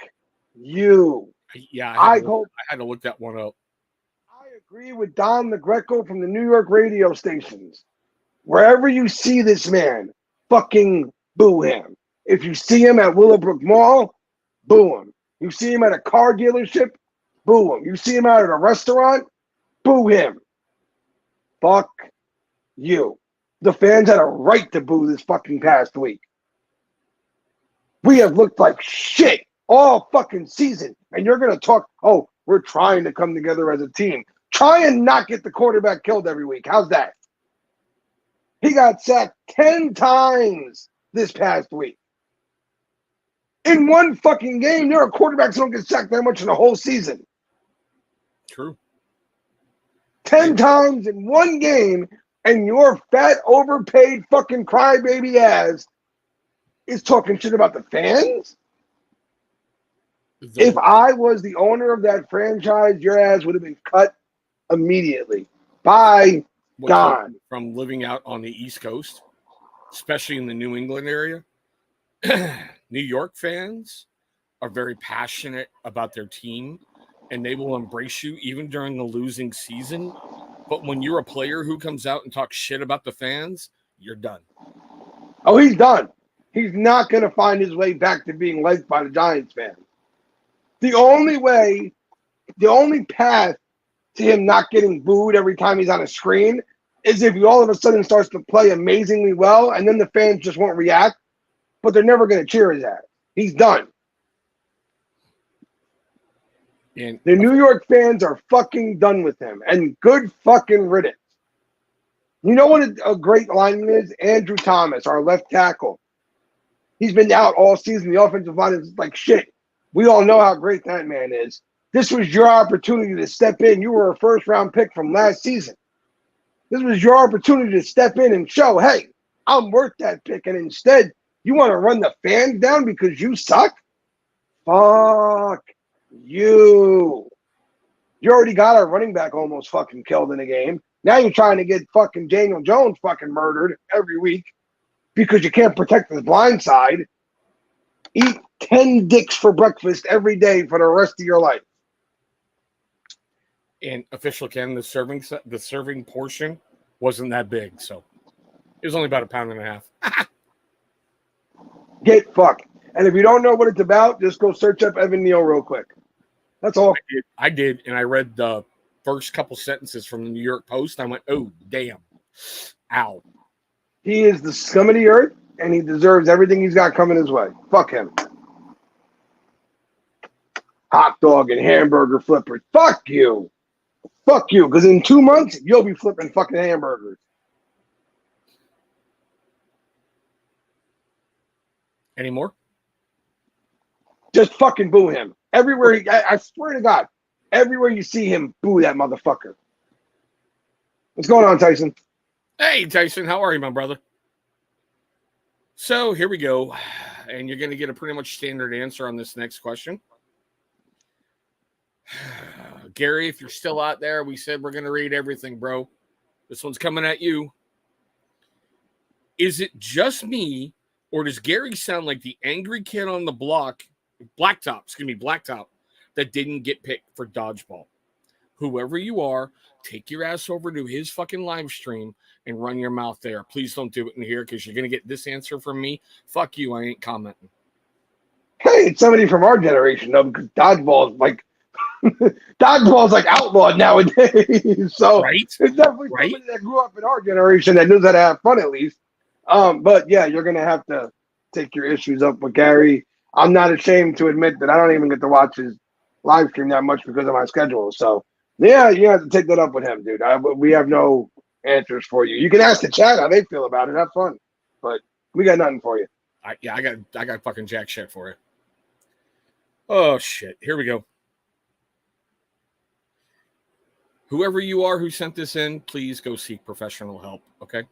you. Yeah, I hope I had to look that one up. I agree with Don the Greco from the New York radio stations. Wherever you see this man, fucking boo him. If you see him at Willowbrook Mall, boo him. You see him at a car dealership, boo him. You see him out at a restaurant, boo him. Fuck you. The fans had a right to boo this fucking past week. We have looked like shit all fucking season. And you're going to talk, oh, we're trying to come together as a team. Try and not get the quarterback killed every week. How's that? He got sacked 10 times this past week. In one fucking game, there are quarterbacks that don't get sacked that much in the whole season. True. 10 times in one game, and your fat, overpaid fucking crybaby ass is talking shit about the fans? If I was the owner of that franchise, your ass would have been cut immediately. Bye. Gone. From living out on the East Coast, especially in the New England area, New York fans are very passionate about their team, and they will embrace you even during the losing season. But when you're a player who comes out and talks shit about the fans, you're done. Oh, he's done. He's not going to find his way back to being liked by the Giants fans. The only path to him not getting booed every time he's on a screen is if he all of a sudden starts to play amazingly well, and then the fans just won't react, but they're never going to cheer his ass. He's done. And the New York fans are fucking done with him, and good fucking riddance. You know what a great lineman is? Andrew Thomas, our left tackle. He's been out all season. The offensive line is like shit. We all know how great that man is. This was your opportunity to step in. You were a first-round pick from last season. This was your opportunity to step in and show, hey, I'm worth that pick. And instead, you want to run the fans down because you suck? Fuck you. You already got our running back almost fucking killed in a game. Now you're trying to get fucking Daniel Jones fucking murdered every week because you can't protect his blind side. Eat 10 dicks for breakfast every day for the rest of your life. And official Ken, the serving portion wasn't that big, so it was only about 1.5 pounds. Get fucked. And if you don't know what it's about, just go search up Evan Neal real quick. That's all. I did, and I read the first couple sentences from the New York Post. And I went, oh, damn. Ow. He is the scum of the earth, and he deserves everything he's got coming his way. Fuck him. Hot dog and hamburger flippers. Fuck you. Fuck you, because in 2 months, you'll be flipping fucking hamburgers. Any more? Just fucking boo him. Everywhere, I swear to God, everywhere you see him, boo that motherfucker. What's going on, Tyson? Hey, Tyson, how are you, my brother? So here we go. And you're going to get a pretty much standard answer on this next question. Gary, if you're still out there, we said we're going to read everything, bro. This one's coming at you. Is it just me, or does Gary sound like the angry kid on the blacktop, that didn't get picked for dodgeball? Whoever you are, take your ass over to his fucking live stream and run your mouth there. Please don't do it in here because you're going to get this answer from me. Fuck you, I ain't commenting. Hey, it's somebody from our generation, though, because dodgeball's like outlawed nowadays. So right? It's definitely somebody that grew up in our generation that knows how to have fun at least. But yeah, you're gonna have to take your issues up with Gary. I'm not ashamed to admit that I don't even get to watch his live stream that much because of my schedule. So yeah, you have to take that up with him, dude. We have no answers for you. You can ask the chat how they feel about it. Have fun, but we got nothing for you. I got fucking jack shit for it. Oh shit! Here we go. Whoever you are who sent this in, please go seek professional help, okay?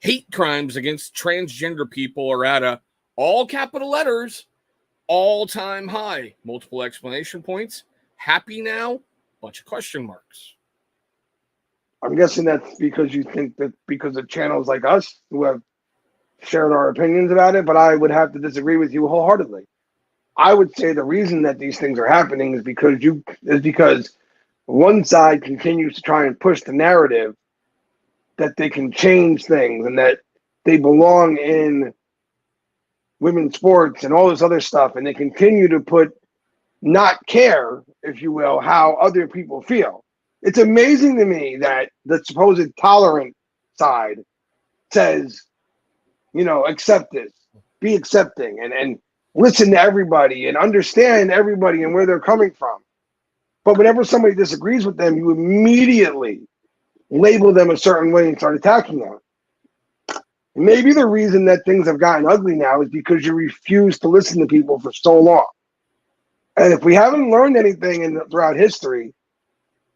Hate crimes against transgender people are at a, all capital letters, all-time high. Multiple explanation points. Happy now? Bunch of question marks. I'm guessing that's because you think that because of channels like us who have shared our opinions about it, but I would have to disagree with you wholeheartedly. I would say the reason that these things are happening is because one side continues to try and push the narrative that they can change things and that they belong in women's sports and all this other stuff, and they continue to not care, if you will, how other people feel. It's amazing to me that the supposed tolerant side says, accept this, be accepting, and listen to everybody and understand everybody and where they're coming from. But whenever somebody disagrees with them, you immediately label them a certain way and start attacking them. Maybe the reason that things have gotten ugly now is because you refuse to listen to people for so long. And if we haven't learned anything throughout history,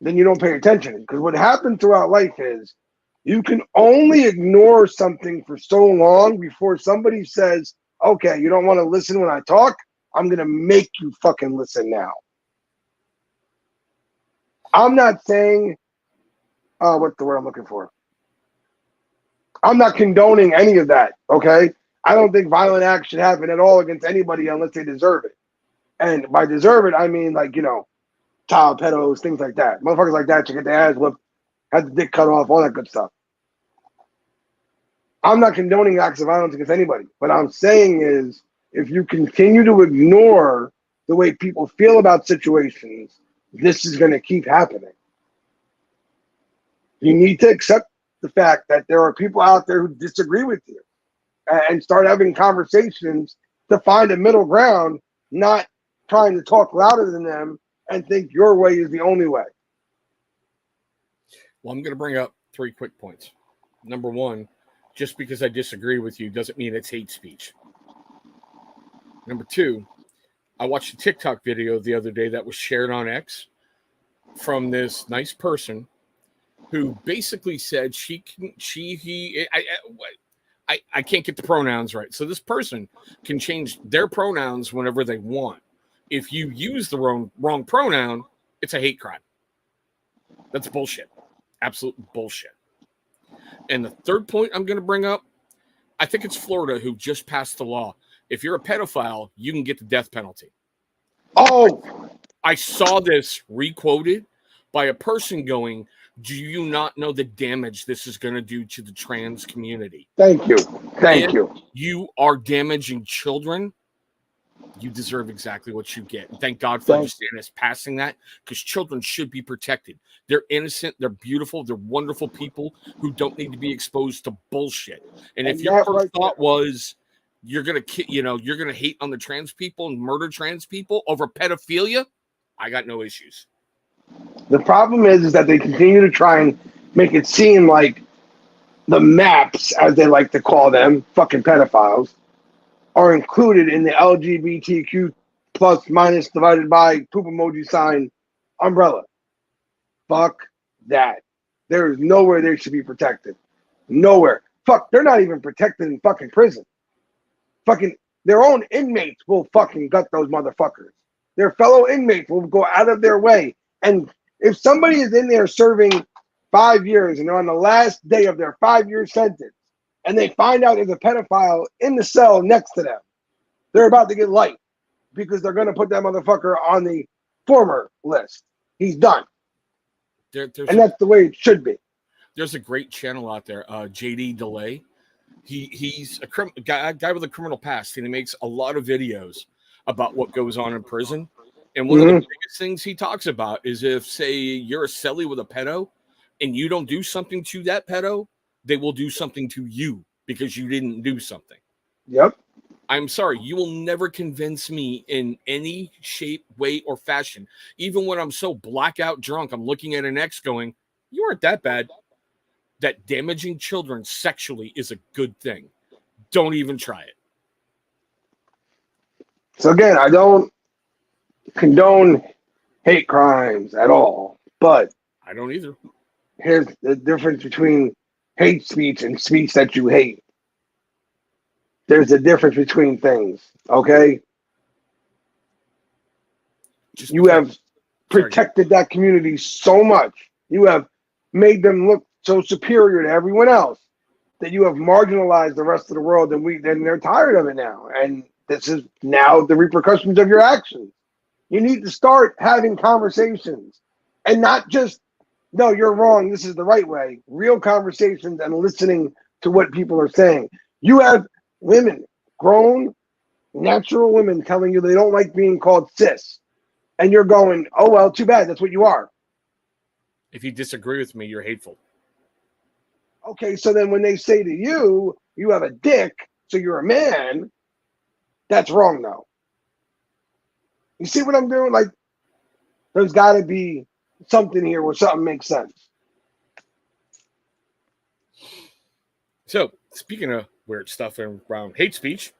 then you don't pay attention. Because what happens throughout life is you can only ignore something for so long before somebody says, okay, you don't want to listen when I talk? I'm going to make you fucking listen now. I'm not saying, what's the word I'm looking for? I'm not condoning any of that, okay? I don't think violent acts should happen at all against anybody unless they deserve it. And by deserve it, I mean, like, child pedos, things like that. Motherfuckers like that should get their ass whipped, have the dick cut off, all that good stuff. I'm not condoning acts of violence against anybody. What I'm saying is, if you continue to ignore the way people feel about situations, this is going to keep happening. You need to accept the fact that there are people out there who disagree with you and start having conversations to find a middle ground, not trying to talk louder than them and think your way is the only way. Well, I'm going to bring up 3 quick points. Number one, just because I disagree with you doesn't mean it's hate speech. Number two, I watched a TikTok video the other day that was shared on X from this nice person who basically said I can't get the pronouns right. So this person can change their pronouns whenever they want. If you use the wrong pronoun, it's a hate crime. That's bullshit. Absolute bullshit. And the third point I'm going to bring up, I think it's Florida who just passed the law. If you're a pedophile, you can get the death penalty. Oh! I saw this requoted by a person going, do you not know the damage this is going to do to the trans community? Thank you. Thank you. You are damaging children. You deserve exactly what you get. And thank God for DeSantis passing that, because children should be protected. They're innocent. They're beautiful. They're wonderful people who don't need to be exposed to bullshit. And if your first thought was you're going to hate on the trans people and murder trans people over pedophilia, I got no issues. The problem is that they continue to try and make it seem like the maps, as they like to call them, fucking pedophiles, are included in the LGBTQ plus minus divided by poop emoji sign umbrella. Fuck that. There is nowhere they should be protected. Nowhere. Fuck, they're not even protected in fucking prison. Fucking their own inmates will fucking gut those motherfuckers. Their fellow inmates will go out of their way. And if somebody is in there serving 5 years and they're on the last day of their 5-year sentence and they find out there's a pedophile in the cell next to them, they're about to get light because they're going to put that motherfucker on the former list. He's done. And that's the way it should be. There's a great channel out there, JD Delay. He's a guy with a criminal past, and he makes a lot of videos about what goes on in prison. And one of the biggest things he talks about is if, say, you're a cellie with a pedo and you don't do something to that pedo, they will do something to you because you didn't do something. Yep. I'm sorry. You will never convince me in any shape, way, or fashion. Even when I'm so blackout drunk, I'm looking at an ex going, you aren't that bad. That damaging children sexually is a good thing. Don't even try it. So again, I don't condone hate crimes at all, but I don't either. Here's the difference between hate speech and speech that you hate. There's a difference between things, okay? You have protected that community so much. You have made them look so superior to everyone else that you have marginalized the rest of the world, and they're tired of it now. And this is now the repercussions of your actions. You need to start having conversations and not just, no, you're wrong, this is the right way. Real conversations and listening to what people are saying. You have women, grown, natural women telling you they don't like being called cis. And you're going, oh, well, too bad. That's what you are. If you disagree with me, you're hateful. Okay, so then when they say to you, you have a dick, so you're a man, that's wrong, though. You see what I'm doing? Like, there's got to be something here where something makes sense. So, speaking of weird stuff around hate speech,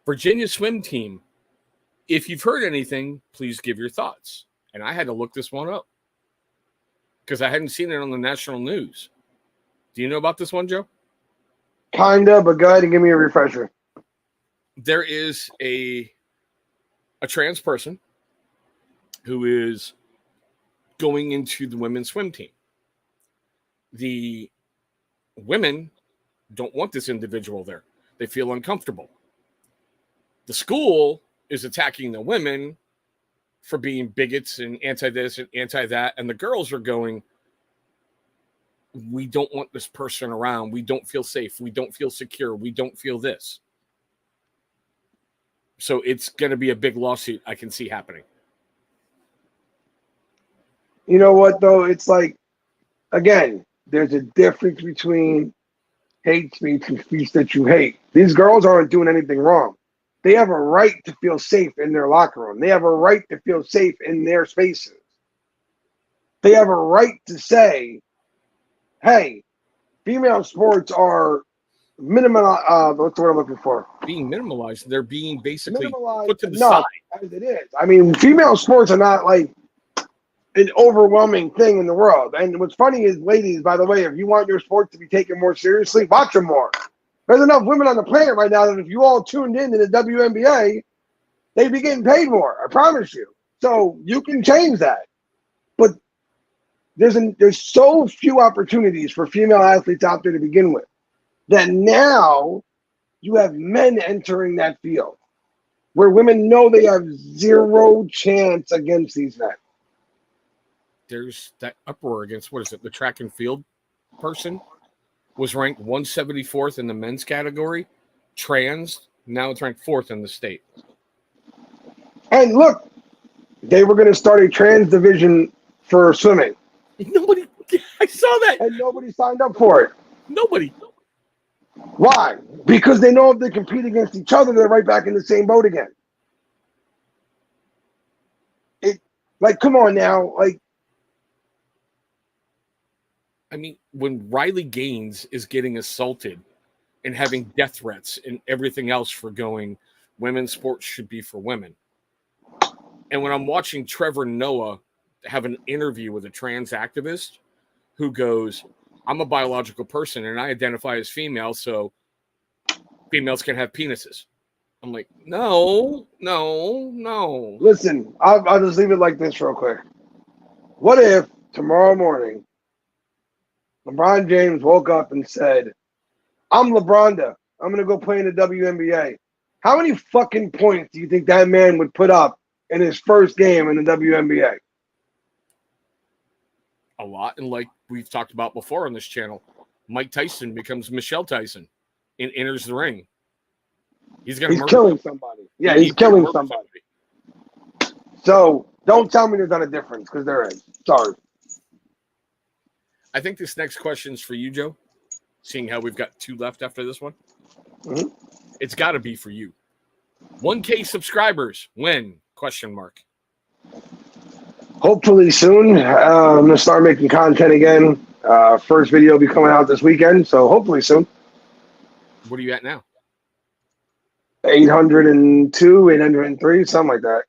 Virginia swim team, if you've heard anything, please give your thoughts. And I had to look this one up because I hadn't seen it on the national news. Do you know about this one, Joe? Kinda, but go ahead and give me a refresher. There is a trans person who is going into the women's swim team. The women don't want this individual there. They feel uncomfortable. The school is attacking the women for being bigots and anti-this and anti-that. And the girls are going, we don't want this person around. We don't feel safe. We don't feel secure. We don't feel this. So it's going to be a big lawsuit I can see happening. You know what, though? It's like, again, there's a difference between hate speech and speech that you hate. These girls aren't doing anything wrong. They have a right to feel safe in their locker room. They have a right to feel safe in their spaces. They have a right to say, hey, female sports are minimal. What's the word I'm looking for? Being minimalized. They're being basically Minimalized put to the side. as it is. I mean, female sports are not like an overwhelming thing in the world. And what's funny is, ladies, by the way, if you want your sport to be taken more seriously, watch them more. There's enough women on the planet right now that if you all tuned in to the WNBA, they'd be getting paid more. I promise you. So you can change that. But there's so few opportunities for female athletes out there to begin with that now you have men entering that field where women know they have zero chance against these men. There's that uproar against, what is it, the track and field person was ranked 174th in the men's category, trans, now it's ranked 4th in the state. And look, they were going to start a trans division for swimming. Nobody, I saw that. And nobody signed up for it. Nobody. Why? Because they know if they compete against each other, they're right back in the same boat again. Come on now. I mean, when Riley Gaines is getting assaulted and having death threats and everything else for going, women's sports should be for women. And when I'm watching Trevor Noah have an interview with a trans activist who goes, I'm a biological person and I identify as female, so females can have penises. I'm like, no. Listen, I'll just leave it like this real quick. What if tomorrow morning LeBron James woke up and said, I'm LeBronda. I'm going to go play in the WNBA. How many fucking points do you think that man would put up in his first game in the WNBA? A lot. And like we've talked about before on this channel, Mike Tyson becomes Michelle Tyson and enters the ring. He's killing somebody. Yeah, he's killing somebody. So don't tell me there's not a difference, because there is. Sorry. I think this next question is for you, Joe, seeing how we've got 2 left after this one. Mm-hmm. It's got to be for you. 1K subscribers. When? Question mark. Hopefully soon. I'm going to start making content again. First video will be coming out this weekend, so hopefully soon. What are you at now? 802, 803, something like that.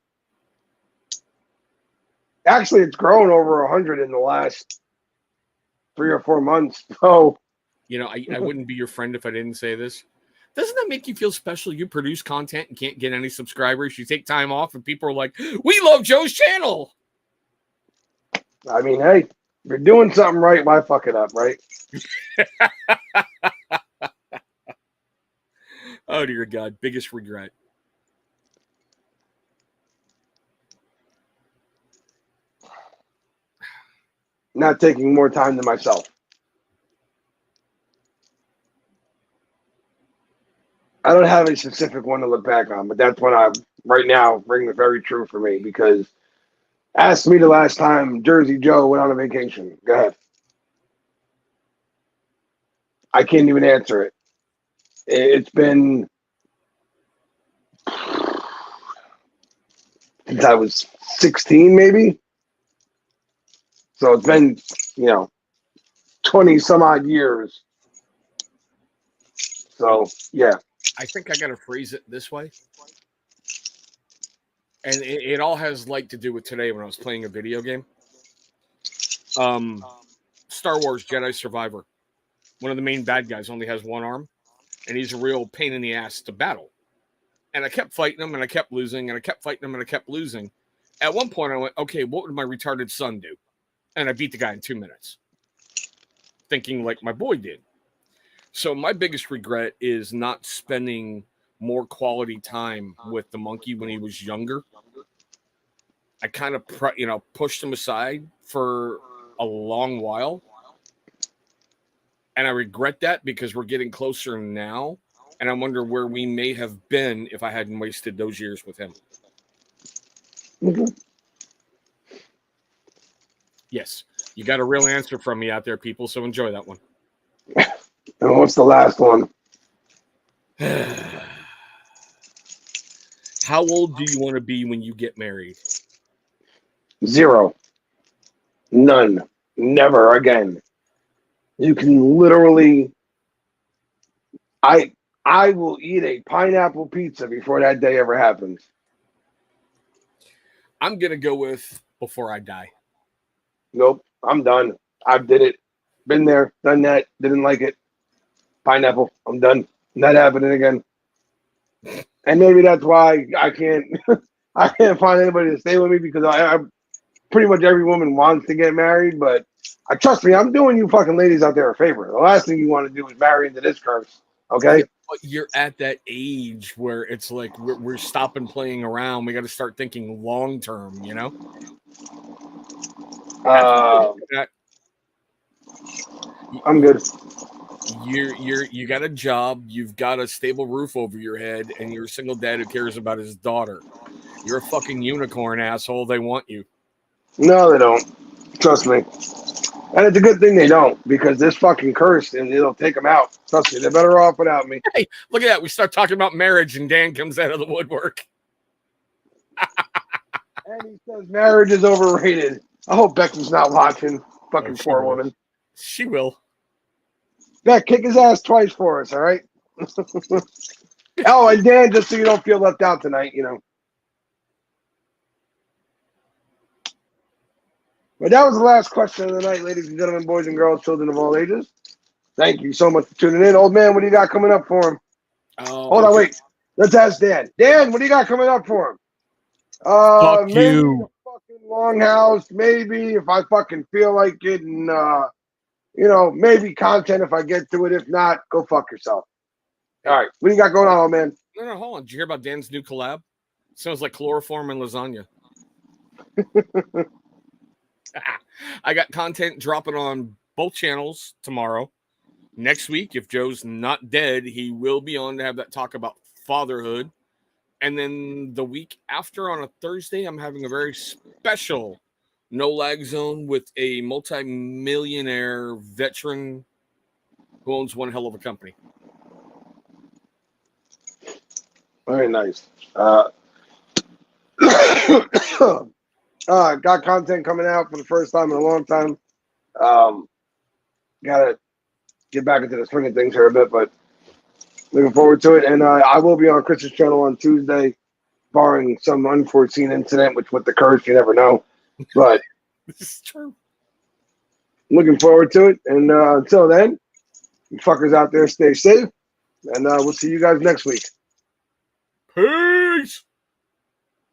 Actually, it's grown over 100 in the last 3 or 4 months. So, you know, I wouldn't be your friend if I didn't say this. Doesn't that make you feel special? You produce content and can't get any subscribers. You take time off and people are like, we love Joe's channel. I mean, hey, if you're doing something right, why fuck it up, right? Oh dear God, biggest regret. Not taking more time to myself. I don't have a specific one to look back on, but that's one I right now ring very true for me because ask me the last time Jersey Joe went on a vacation. Go ahead. I can't even answer it. It's been since I was 16, maybe. So it's been, 20 some odd years. So, yeah. I think I got to phrase it this way. And it all has like to do with today when I was playing a video game. Star Wars Jedi Survivor. One of the main bad guys only has one arm, and he's a real pain in the ass to battle. And I kept fighting him, and I kept losing, and I kept fighting him, and I kept losing. At one point, I went, okay, what would my retarded son do? And I beat the guy in 2 minutes, thinking like my boy did. So my biggest regret is not spending more quality time with the monkey when he was younger. I kind of, pushed him aside for a long while. And I regret that because we're getting closer now. And I wonder where we may have been if I hadn't wasted those years with him. Mm-hmm. Yes, you got a real answer from me out there, people. So enjoy that one. And what's the last one? How old do you want to be when you get married? 0. None. Never again. You can literally. I will eat a pineapple pizza before that day ever happens. I'm gonna go with before I die. Nope. I'm done. I did it. Been there, done that. Didn't like it. Pineapple. I'm done. Not happening again. And maybe that's why I can't. I can't find anybody to stay with me because I pretty much every woman wants to get married, but trust me, I'm doing you fucking ladies out there a favor. The last thing you want to do is marry into this curse. Okay. Yeah, but you're at that age where it's like we're stopping playing around. We got to start thinking long term. I'm good. You got a job, you've got a stable roof over your head, and you're a single dad who cares about his daughter. You're a fucking unicorn, asshole. They want you. No, they don't. Trust me. And it's a good thing they don't, because this fucking curse, and it'll take them out. Trust me, they're better off without me. Hey, look at that. We start talking about marriage, and Dan comes out of the woodwork. And he says marriage is overrated. I hope Becky's not watching. Fucking poor woman. She will. Beck, kick his ass twice for us, all right? Oh, and Dan, just so you don't feel left out tonight, But that was the last question of the night, ladies and gentlemen, boys and girls, children of all ages. Thank you so much for tuning in. Old man, what do you got coming up for him? Hold on, wait. Let's ask Dan. Dan, what do you got coming up for him? Fuck maybe you. The fucking Longhouse, maybe if I fucking feel like it, and maybe content if I get to it. If not, go fuck yourself. All right, what do you got going on, old man? No, hold on. Did you hear about Dan's new collab? Sounds like chloroform and lasagna. I got content dropping on both channels tomorrow. Next week, if Joe's not dead, he will be on to have that talk about fatherhood. And then the week after, on a Thursday, I'm having a very special No Lag Zone with a multi-millionaire veteran who owns one hell of a company. Very nice. Got content coming out for the first time in a long time. Gotta get back into the swing of things here a bit, but looking forward to it. And I will be on Chris's channel on Tuesday, barring some unforeseen incident, which with the curse, you never know. But this is true. Looking forward to it. And until then, you fuckers out there, stay safe. And we'll see you guys next week. Peace.